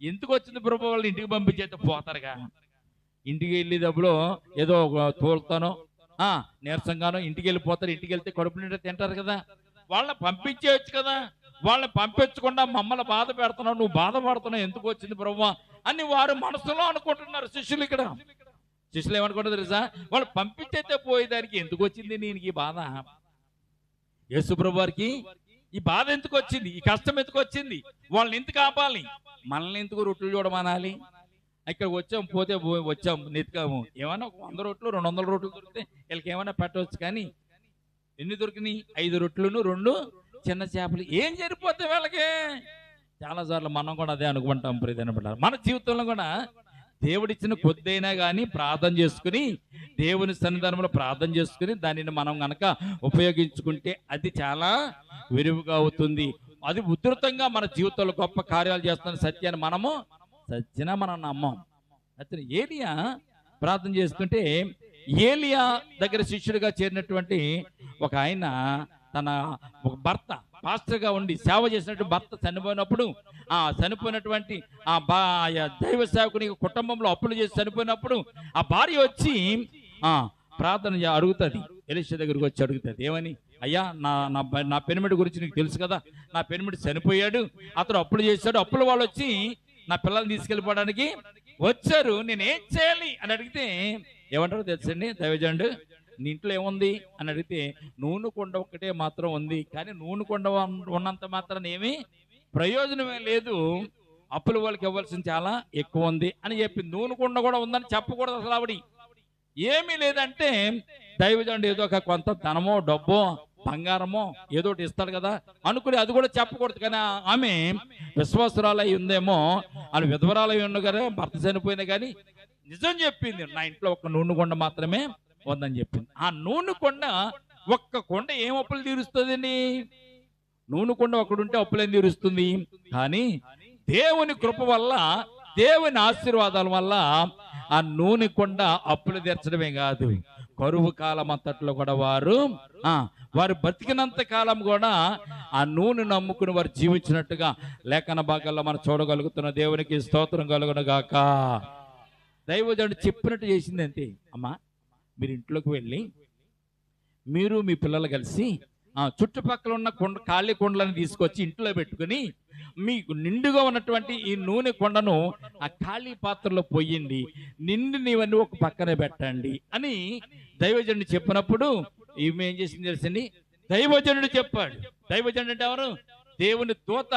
ఎందుకు వచ్చింది ప్రభు, వాళ్ళు ఇంటికి పంపించేస్తే పోతారుగా. ఇంటికి వెళ్ళేటప్పుడు ఏదో తోలుతానో నీరసంగానో ఇంటికి వెళ్ళిపోతారు. ఇంటికి వెళ్తే కడుపు నిండా తింటారు కదా. వాళ్ళని పంపించేయచ్చు కదా. వాళ్ళని పంపించకుండా మమ్మల్ని బాధ పెడుతున్నావు, నువ్వు బాధపడుతున్నావు, ఎందుకు వచ్చింది బ్రహ్మ అని వారు మనసులో అనుకుంటున్నారు శిష్యులు. ఇక్కడ శిష్యులు ఏమనుకుంటారు తెలుసా? వాళ్ళు పంపించేస్తే పోయేదానికి ఎందుకు వచ్చింది నేను ఈ బాధ? యేసు ప్రభు వారికి ఈ బాధ ఎందుకు వచ్చింది, ఈ కష్టం ఎందుకు వచ్చింది, వాళ్ళని ఎందుకు ఆపాలి, మనల్ని ఎందుకు రొట్టెలు చూడమనాలి? ఇక్కడ వచ్చాం, పోతే వచ్చాం, నెతికాము, ఏమన్నా 100 రొట్టెలు 200 రొట్టెలు దొరికితే వీళ్ళకి ఏమైనా పెట్టవచ్చు. కానీ ఎన్ని దొరికినాయి? 5 రొట్టెలను 2 చిన్న చేపలు. ఏం సరిపోతాయి వీళ్ళకి? చాలాసార్లు మనం కూడా అదే అనుకుంటాం. ప్రియమైనవారు, మన జీవితంలో కూడా దేవుడిచ్చిన కొద్దైనా కానీ ప్రార్థన చేసుకుని, దేవుని సన్నిధానంలో ప్రార్థన చేసుకుని దానిని మనం గనక ఉపయోగించుకుంటే అది చాలా విరివిగా అవుతుంది. అది ఉధృతంగా మన జీవితంలో గొప్ప కార్యాలు చేస్తున్న సత్యాన్ని మనం నమ్మం. అతను ఏలియా ప్రార్థన చేసుకుంటే ఏలియా దగ్గర శిష్యుడిగా చేరినటువంటి ఒక ఆయన తన ఒక భర్త పాస్టర్గా ఉండి సేవ చేసినట్టు భర్త చనిపోయినప్పుడు ఆ చనిపోయినటువంటి దైవ సేవకుని కుటుంబంలో అప్పులు చేసి చనిపోయినప్పుడు ఆ భార్య వచ్చి ప్రార్థన అడుగుతుంది. ఎలీషా దగ్గరికి వచ్చి అడుగుతుంది, ఏమని? అయ్యా, నా పెనిమిటి గురించి నీకు తెలుసు కదా, నా పెనిమిటి చనిపోయాడు, అతను అప్పులు చేశాడు, అప్పుల వాళ్ళు వచ్చి నా పిల్లల్ని తీసుకెళ్ళిపోవడానికి వచ్చారు, నేనేం చేయాలి అని అడిగితే ఏమంటారో తెలుసండి దైవజనుడు? నీ ఇంట్లో ఏముంది అని అడిగితే నూనె కొండ ఒక్కటే మాత్రం ఉంది, కానీ నూనె కొండ ఉన్నంత మాత్రం ఏమీ ప్రయోజనమే లేదు, అప్పుల వాళ్ళకి ఇవ్వాల్సింది చాలా ఎక్కువ ఉంది అని చెప్పి నూనె కొండ కూడా ఉందని చెప్పకూడదు అసలు. ఆవిడ ఏమీ లేదంటే దైవజనుడు ఏదో ఒక కొంత ధనమో డబ్బో బంగారమో ఏదో ఒకటి ఇస్తాడు కదా అనుకుని అది కూడా చెప్పకూడదు. కానీ ఆమె విశ్వాసురాలై ఉందేమో, అని విధవరాలై ఉన్న కదా, భర్త చనిపోయినా కానీ నిజం చెప్పింది, నా ఇంట్లో ఒక నూనె కొండ మాత్రమే ఉందని చెప్పింది. ఆ నూనె కొండ, ఒక్క కొండ ఏం అప్పులు తీరుస్తుందండి? నూనె కొండ ఒకడుంటే అప్పులేం తీరుస్తుంది? కానీ దేవుని కృప వల్ల, దేవుని ఆశీర్వాదాల వల్ల ఆ నూనె కొండ అప్పులు తీర్చడమే కాదు, కరువు కాలం అంతట్లో కూడా వారు బతికినంత కాలం కూడా ఆ నూనె నమ్ముకుని వారు జీవించినట్టుగా లేఖన భాగాల్లో మనం చూడగలుగుతున్న. దేవునికి స్తోత్రం కలుగును గాక. దైవజనుడు చెప్పినట్టు చేసింది అంతే. అమ్మా, మీరు ఇంట్లోకి వెళ్ళి మీరు మీ పిల్లలు కలిసి చుట్టుపక్కల ఉన్న ఖాళీ కొండలను తీసుకొచ్చి ఇంట్లో పెట్టుకుని మీకు నిండుగా ఉన్నటువంటి ఈ నూనె కొండను ఆ ఖాళీ పాత్రలో పోయండి, నిండినవన్నీ ఒక పక్కనే పెట్టండి అని దైవజనుడు చెప్పినప్పుడు ఈమె ఏం చేసింది తెలుసండి? దైవజనుడు చెప్పాడు. దైవజనుడు అంటే ఎవరు? దేవుని దూత,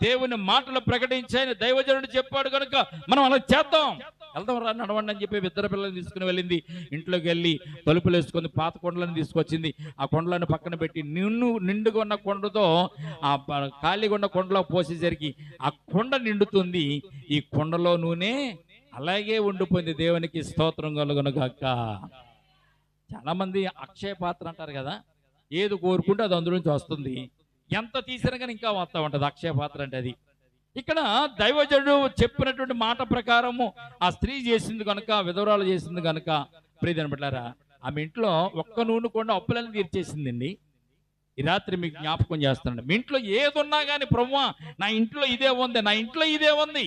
దేవుని మాటలు ప్రకటించాయని దైవజనుడు చెప్పాడు కనుక మనం అలా చేద్దాం, వెళ్దాం రా నడవండి అని చెప్పి ఇద్దరు పిల్లల్ని తీసుకుని వెళ్ళింది. ఇంట్లోకి వెళ్ళి తలుపులు వేసుకొని పాత కొండలను తీసుకొచ్చింది. ఆ కొండలను పక్కన పెట్టి నిండుగా ఉన్న కొండతో ఆ ఖాళీగా ఉన్న కొండలో పోసేసరికి ఆ కొండ నిండుతుంది. ఈ కొండలో నూనె అలాగే ఉండిపోయింది. దేవునికి స్తోత్రం కలుగును గాక. చాలా మంది అక్షయ పాత్ర అంటారు కదా, ఏది కోరుకుంటే అది అందులో నుంచి వస్తుంది, ఎంత తీసినా కానీ ఇంకా వస్తూ ఉంటుంది అక్షయ పాత్ర అంటే. అది ఇక్కడ దైవజనుడు చెప్పినటువంటి మాట ప్రకారము ఆ స్త్రీ చేసింది కనుక, విధవరాలు చేసింది కనుక, ప్రియదని బిడ్డలారా, ఆమె ఇంట్లో ఒక్క నూనె కొండ అప్పులను తీర్చేసిందండి. ఈ రాత్రి మీకు జ్ఞాపకం చేస్తున్నాను, మీ ఇంట్లో ఏది ఉన్నా కానీ ప్రభువా నా ఇంట్లో ఇదే ఉంది, నా ఇంట్లో ఇదే ఉంది,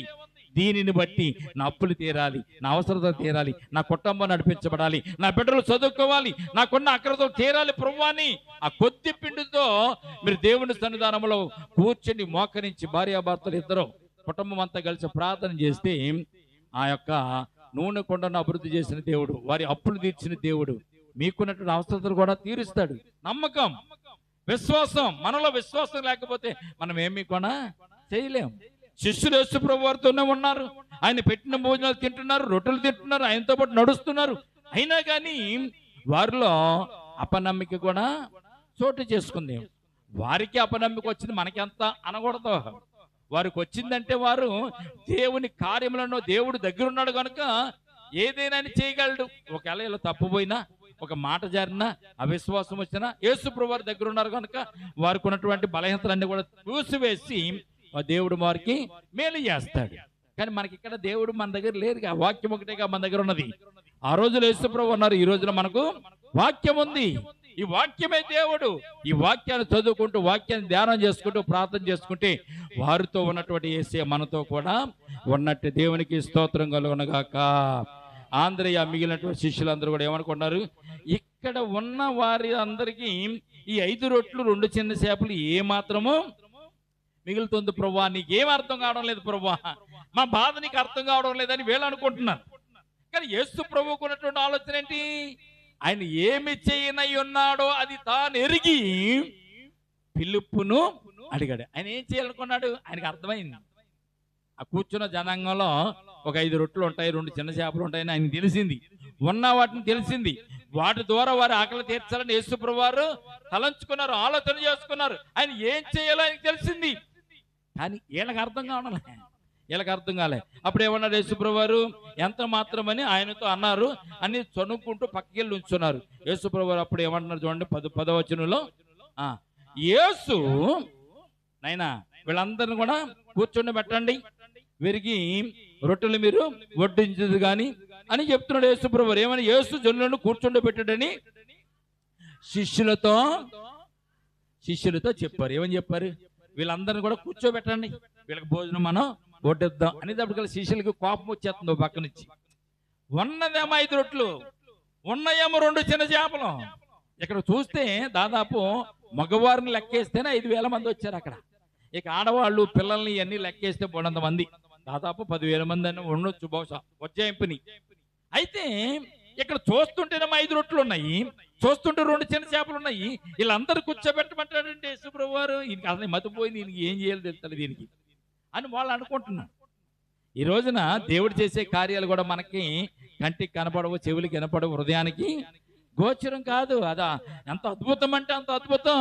దీనిని బట్టి నా అప్పులు తీరాలి, నా అవసరతలు తీరాలి, నా కుటుంబం నడిపించబడాలి, నా బిడ్డలు చదువుకోవాలి, నాకున్న అక్రతలు తీరాలి ప్రభువాని ఆ కొద్ది పిండితో మీరు దేవుని సన్నిధానంలో కూర్చొని మోకరించి భార్యాభర్తలు ఇద్దరు కుటుంబం అంతా కలిసి ప్రార్థన చేస్తే ఆ యొక్క నూనె కొండను అభివృద్ధి చేసిన దేవుడు, వారి అప్పులు తీర్చిన దేవుడు మీకున్నటువంటి అవసరతలు కూడా తీరుస్తాడు. నమ్మకం, విశ్వాసం, మనలో విశ్వాసం లేకపోతే మనం ఏమీ కూడా చేయలేం. శిష్యులు యేసు ప్రభు వారితోనే ఉన్నారు, ఆయన పెట్టిన భోజనాలు తింటున్నారు, రొట్టెలు తింటున్నారు, ఆయనతో పాటు నడుస్తున్నారు. అయినా కానీ వారిలో అపనమ్మిక కూడా చోటు చేసుకుంది. వారికి అపనమ్మిక వచ్చింది, మనకి ఎంత అనకూడదు. వారికి వచ్చిందంటే వారు దేవుని కార్యములను, దేవుడు దగ్గర ఉన్నాడు కనుక ఏదైనా చేయగలడు. ఒకవేళ ఇలా తప్పుపోయినా, ఒక మాట జారినా, అవిశ్వాసం వచ్చినా యేసు ప్రభు వారి దగ్గర ఉన్నారు కనుక వారికి ఉన్నటువంటి బలహీనతలన్నీ కూడా చూసివేసి దేవుడు వారికి మేలు చేస్తాడు. కానీ మనకి ఇక్కడ దేవుడు మన దగ్గర లేదుగా, వాక్యం ఒకటేగా మన దగ్గర ఉన్నది. ఆ రోజులో యేసు ప్రభు ఉన్నారు, ఈ రోజున మనకు వాక్యం ఉంది. ఈ వాక్యమే దేవుడు. ఈ వాక్యాన్ని చదువుకుంటూ, వాక్యాన్ని ధ్యానం చేసుకుంటూ, ప్రార్థన చేసుకుంటే వారితో ఉన్నటువంటి యేసే మనతో కూడా ఉన్నట్టు. దేవునికి స్తోత్రం కలుగునగాక. ఆంధ్రయ్య మిగిలినటువంటి శిష్యులందరూ కూడా ఏమనుకున్నారు? ఇక్కడ ఉన్న వారి అందరికీ ఈ 5 రొట్లు 2 చిన్న చేపలు ఏ మాత్రము మిగులుతుంది ప్రభువా, నీకేం అర్థం కావడం లేదు ప్రభువా, మా బాధ నీకు అర్థం కావడం లేదని వీళ్ళు అనుకుంటున్నారు. కానీ యేసు ప్రభువుకు ఉన్నటువంటి ఆలోచన ఏంటి? ఆయన ఏమి చేయనై ఉన్నాడో అది తాను ఎరిగి ఫిలిప్పును అడిగాడు. ఆయన ఏం చేయాలనుకున్నాడు? ఆయనకు అర్థమైంది. ఆ కూర్చున్న జనాంగంలో ఒక 5 రొట్టెలు ఉంటాయి, 2 చిన్న చేపలు ఉంటాయని ఆయన తెలిసింది. ఉన్న వాటిని తెలిసింది. వాటి ద్వారా వారి ఆకలి తీర్చాలని యేసు ప్రభు వారు తలంచుకున్నారు, ఆలోచన చేసుకున్నారు. ఆయన ఏం చేయాలో ఆయనకు తెలిసింది. కానీ వీళ్ళకి అర్థం కావడం, వీళ్ళకి అర్థం కాలే. అప్పుడు ఏమన్నారు యేసు ప్రభు వారు? ఎంత మాత్రమని ఆయనతో అన్నారు అని చనుక్కుంటూ పక్కకెళ్ళి ఉంచున్నారు. యేసు ప్రభు వారు అప్పుడు ఏమంటున్నారు చూడండి, 10వ వచనంలో, యేసు నైనా వీళ్ళందరిని కూడా కూర్చొని పెట్టండి, వీరికి రొట్టెలు మీరు వడ్డించదు కానీ అని చెప్తున్నాడు యేసు ప్రభువు. ఏమని? యేసు జనులను కూర్చుండబెట్టాడని శిష్యులతో చెప్పారు. ఏమని చెప్పారు? వీళ్ళందరినీ కూడా కూర్చోబెట్టండి, వీళ్ళకి భోజనం మనం వడ్డిద్దాం అనేటప్పటికల్లా శిష్యులకి కోపం వచ్చేస్తుంది. పక్క నుంచి ఉన్నదేమో 5 రొట్లు, ఉన్నాయేమో 2 చిన్న చేపలు. ఇక్కడ చూస్తే దాదాపు మగవారిని లెక్కేస్తేనే 5,000 మంది వచ్చారు అక్కడ. ఇక ఆడవాళ్ళు పిల్లల్ని ఇవన్నీ లెక్కేస్తే 300 మంది, దాదాపు 10,000 మంది అని ఉండొచ్చు బహుశా ఉజ్జాయింపుని. అయితే ఇక్కడ చూస్తుంటేనేమో 5 రొట్లు ఉన్నాయి, చూస్తుంటే 2 చిన్న చేపలు ఉన్నాయి. వీళ్ళందరూ కూర్చోబెట్టమంటాడంటే యేసుప్రభు వారు. ఈయనకి అసలు మతిపోయింది, ఈయనకి ఏం చేయాలో తెలుస్తుంది దీనికి అని వాళ్ళు అనుకుంటున్నారు. ఈ రోజున దేవుడు చేసే కార్యాలు కూడా మనకి కంటికి కనపడవు, చెవులకి వినపడవు, హృదయానికి గోచరం కాదు. అదా ఎంత అద్భుతం అంటే అంత అద్భుతం.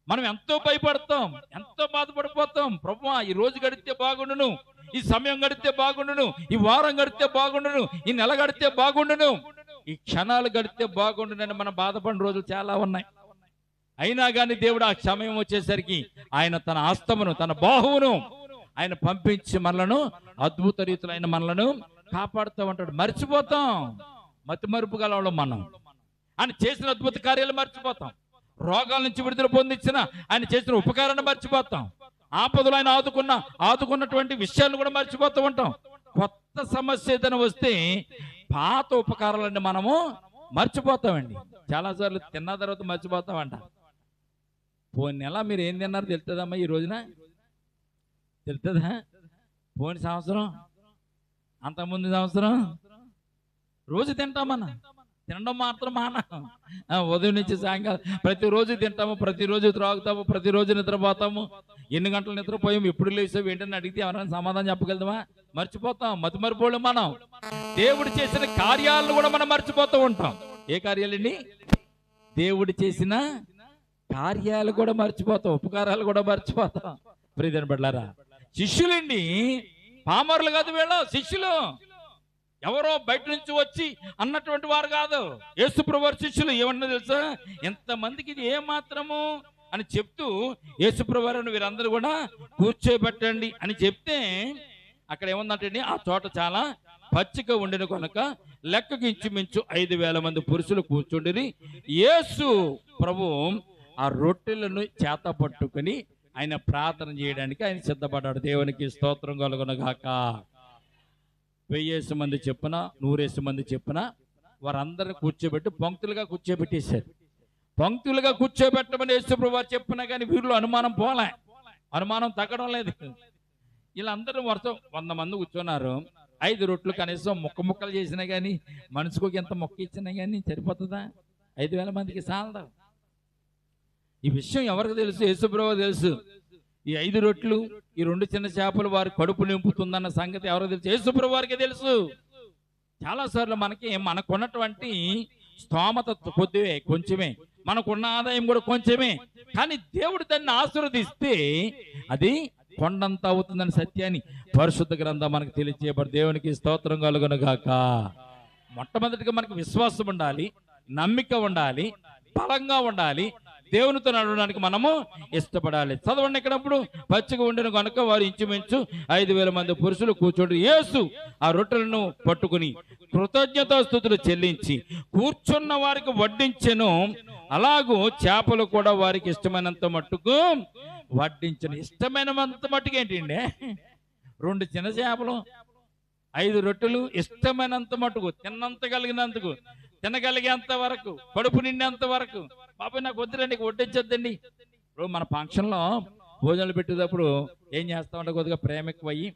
మనం ఎంతో భయపడతాం, ఎంతో బాధపడిపోతాం. ప్రభువా ఈ రోజు గడితే బాగుండును, ఈ సమయం గడితే బాగుండును, ఈ వారం గడితే బాగుండును, ఈ నెల గడితే బాగుండును, ఈ క్షణాలు గడితే బాగుండునని మనం బాధపడిన రోజులు చాలా ఉన్నాయి. అయినా కానీ దేవుడు ఆ సమయం వచ్చేసరికి ఆయన తన హస్తమును, తన బాహువును ఆయన పంపించి మనలను అద్భుత రీతిలో ఆయన మనలను కాపాడుతూ ఉంటాడు. మర్చిపోతాం, మతి మరుపు గలవాళ్ళం మనం. ఆయన చేసిన అద్భుత కార్యాలు మర్చిపోతాం, రోగాల నుంచి విడుదల పొందించిన ఆయన చేసిన ఉపకారాన్ని మర్చిపోతాం, ఆపదలు ఆయన ఆదుకున్నటువంటి విషయాలను కూడా మర్చిపోతూ ఉంటాం. కొత్త సమస్య ఏదైనా వస్తే పాత ఉపకారాలన్నీ మనము మర్చిపోతామండి. చాలాసార్లు తిన్న తర్వాత మర్చిపోతామంట. పోయిన నెల మీరు ఏం తిన్నారో తెలుస్తుందమ్మా? ఈ రోజున తెలుస్తుందా? పోయిన సంవత్సరం, అంతకుముందు సంవత్సరం రోజు తింటామన్నా. తినడం మాత్రం మాన. ఉదయం నుంచి సాయంకాలం ప్రతిరోజు తింటాము, ప్రతిరోజు త్రాగుతాము, ప్రతిరోజు నిద్రపోతాము. ఎన్ని గంటలు నిద్రపోయాము, ఎప్పుడు లేసావు ఏంటని అడిగితే ఎవరైనా సమాధానం చెప్పగలదామా? మర్చిపోతాం, మతి మరిపోలేం మనం. దేవుడు చేసిన కార్యాలను కూడా మనం మర్చిపోతూ ఉంటాం. ఏ కార్యాలండి? దేవుడు చేసిన కార్యాలు కూడా మర్చిపోతాం, ఉపకారాలు కూడా మర్చిపోతాం. ప్రియమైన బిడ్డలారా, శిష్యులండి, పామరులు కాదు వీళ్ళు, శిష్యులు. ఎవరో బయట నుంచి వచ్చి అన్నటువంటి వారు కాదు. యేసుప్రభు వారి శిష్యులు. ఏమన్నా తెలుసా? ఎంతమందికి ఇది ఏమాత్రము అని చెప్తూ యేసుప్రభు వారిని వీరందరూ కూడా కూర్చోబెట్టండి అని చెప్తే అక్కడ ఏముందంటే ఆ చోట చాలా పచ్చిక ఉండిన కనుక లెక్కకి ఇంచుమించు 5,000 మంది పురుషులు కూర్చుండిరి. యేసు ప్రభు ఆ రొట్టెలను చేత పట్టుకుని ఆయన ప్రార్థన చేయడానికి ఆయన సిద్ధపడ్డాడు. దేవునికి స్తోత్రం కలుగునగాక. 1000 మంది చెప్పున, 100 మంది చెప్పున వారందరిని కూర్చోబెట్టి పంక్తులుగా కూర్చోబెట్టేశారు. పంక్తులుగా కూర్చోబెట్టమని యేసుప్రభు వారు చెప్పినా కానీ వీరిలో అనుమానం పోలే, అనుమానం తగ్గడం లేదు. వీళ్ళందరూ వరుస 100 మంది కూర్చున్నారు. 5 రొట్లు కనీసం ముక్కలు చేసినా కానీ, మనిషికి ఎంత మొక్క ఇచ్చినా కానీ సరిపోతుందా? 5,000 మందికి చాలదు. ఈ విషయం ఎవరికి తెలుసు? యేసుప్రభు తెలుసు. ఈ 5 రొట్లు, ఈ 2 చిన్న చేపలు వారి కడుపు నింపుతుందన్న సంగతి ఎవరికి తెలుసు? యేసుప్రభు వారికి తెలుసు. చాలాసార్లు మనకున్నటువంటి స్తోమత కొద్దివే, కొంచెమే, మనకున్న ఆదాయం కూడా కొంచెమే, కానీ దేవుడు దాన్ని ఆశీర్వదిస్తే అది కొండంత అవుతుందని సత్యాన్ని పరిశుద్ధ గ్రంథం మనకు తెలియజేయబడి. దేవునికి స్తోత్రం కలుగునుగాక. మొట్టమొదటిగా మనకు విశ్వాసం ఉండాలి, నమ్మిక ఉండాలి, బలంగా ఉండాలి, దేవునితో నడవడానికి మనము ఇష్టపడాలి. చదవండి. ఇక్కడప్పుడు పచ్చిగా ఉండిన కనుక వారు ఇంచుమించు 5,000 మంది పురుషులు కూర్చోండి. యేసు ఆ రొట్టెలను పట్టుకుని కృతజ్ఞతాస్తుతులు చెల్లించి కూర్చున్న వారికి వడ్డించెను. అలాగూ చేపలు కూడా వారికి ఇష్టమైనంత మట్టుకు వడ్డించను. ఇష్టమైనంత మట్టుకు ఏంటండి? 2 చిన్న చేపలు, 5 రొట్టెలు, ఇష్టమైనంత మట్టుకు, తిన్నంతగలిగినంతకు, తినగలిగేంత వరకు, కడుపు నిండేంత వరకు. బాబు నాకు వద్దురండి, వడ్డించొద్దండి. ఇప్పుడు మన ఫంక్షన్లో భోజనాలు పెట్టేటప్పుడు ఏం చేస్తామంటే కొద్దిగా ప్రేమ ఎక్కువయ్యి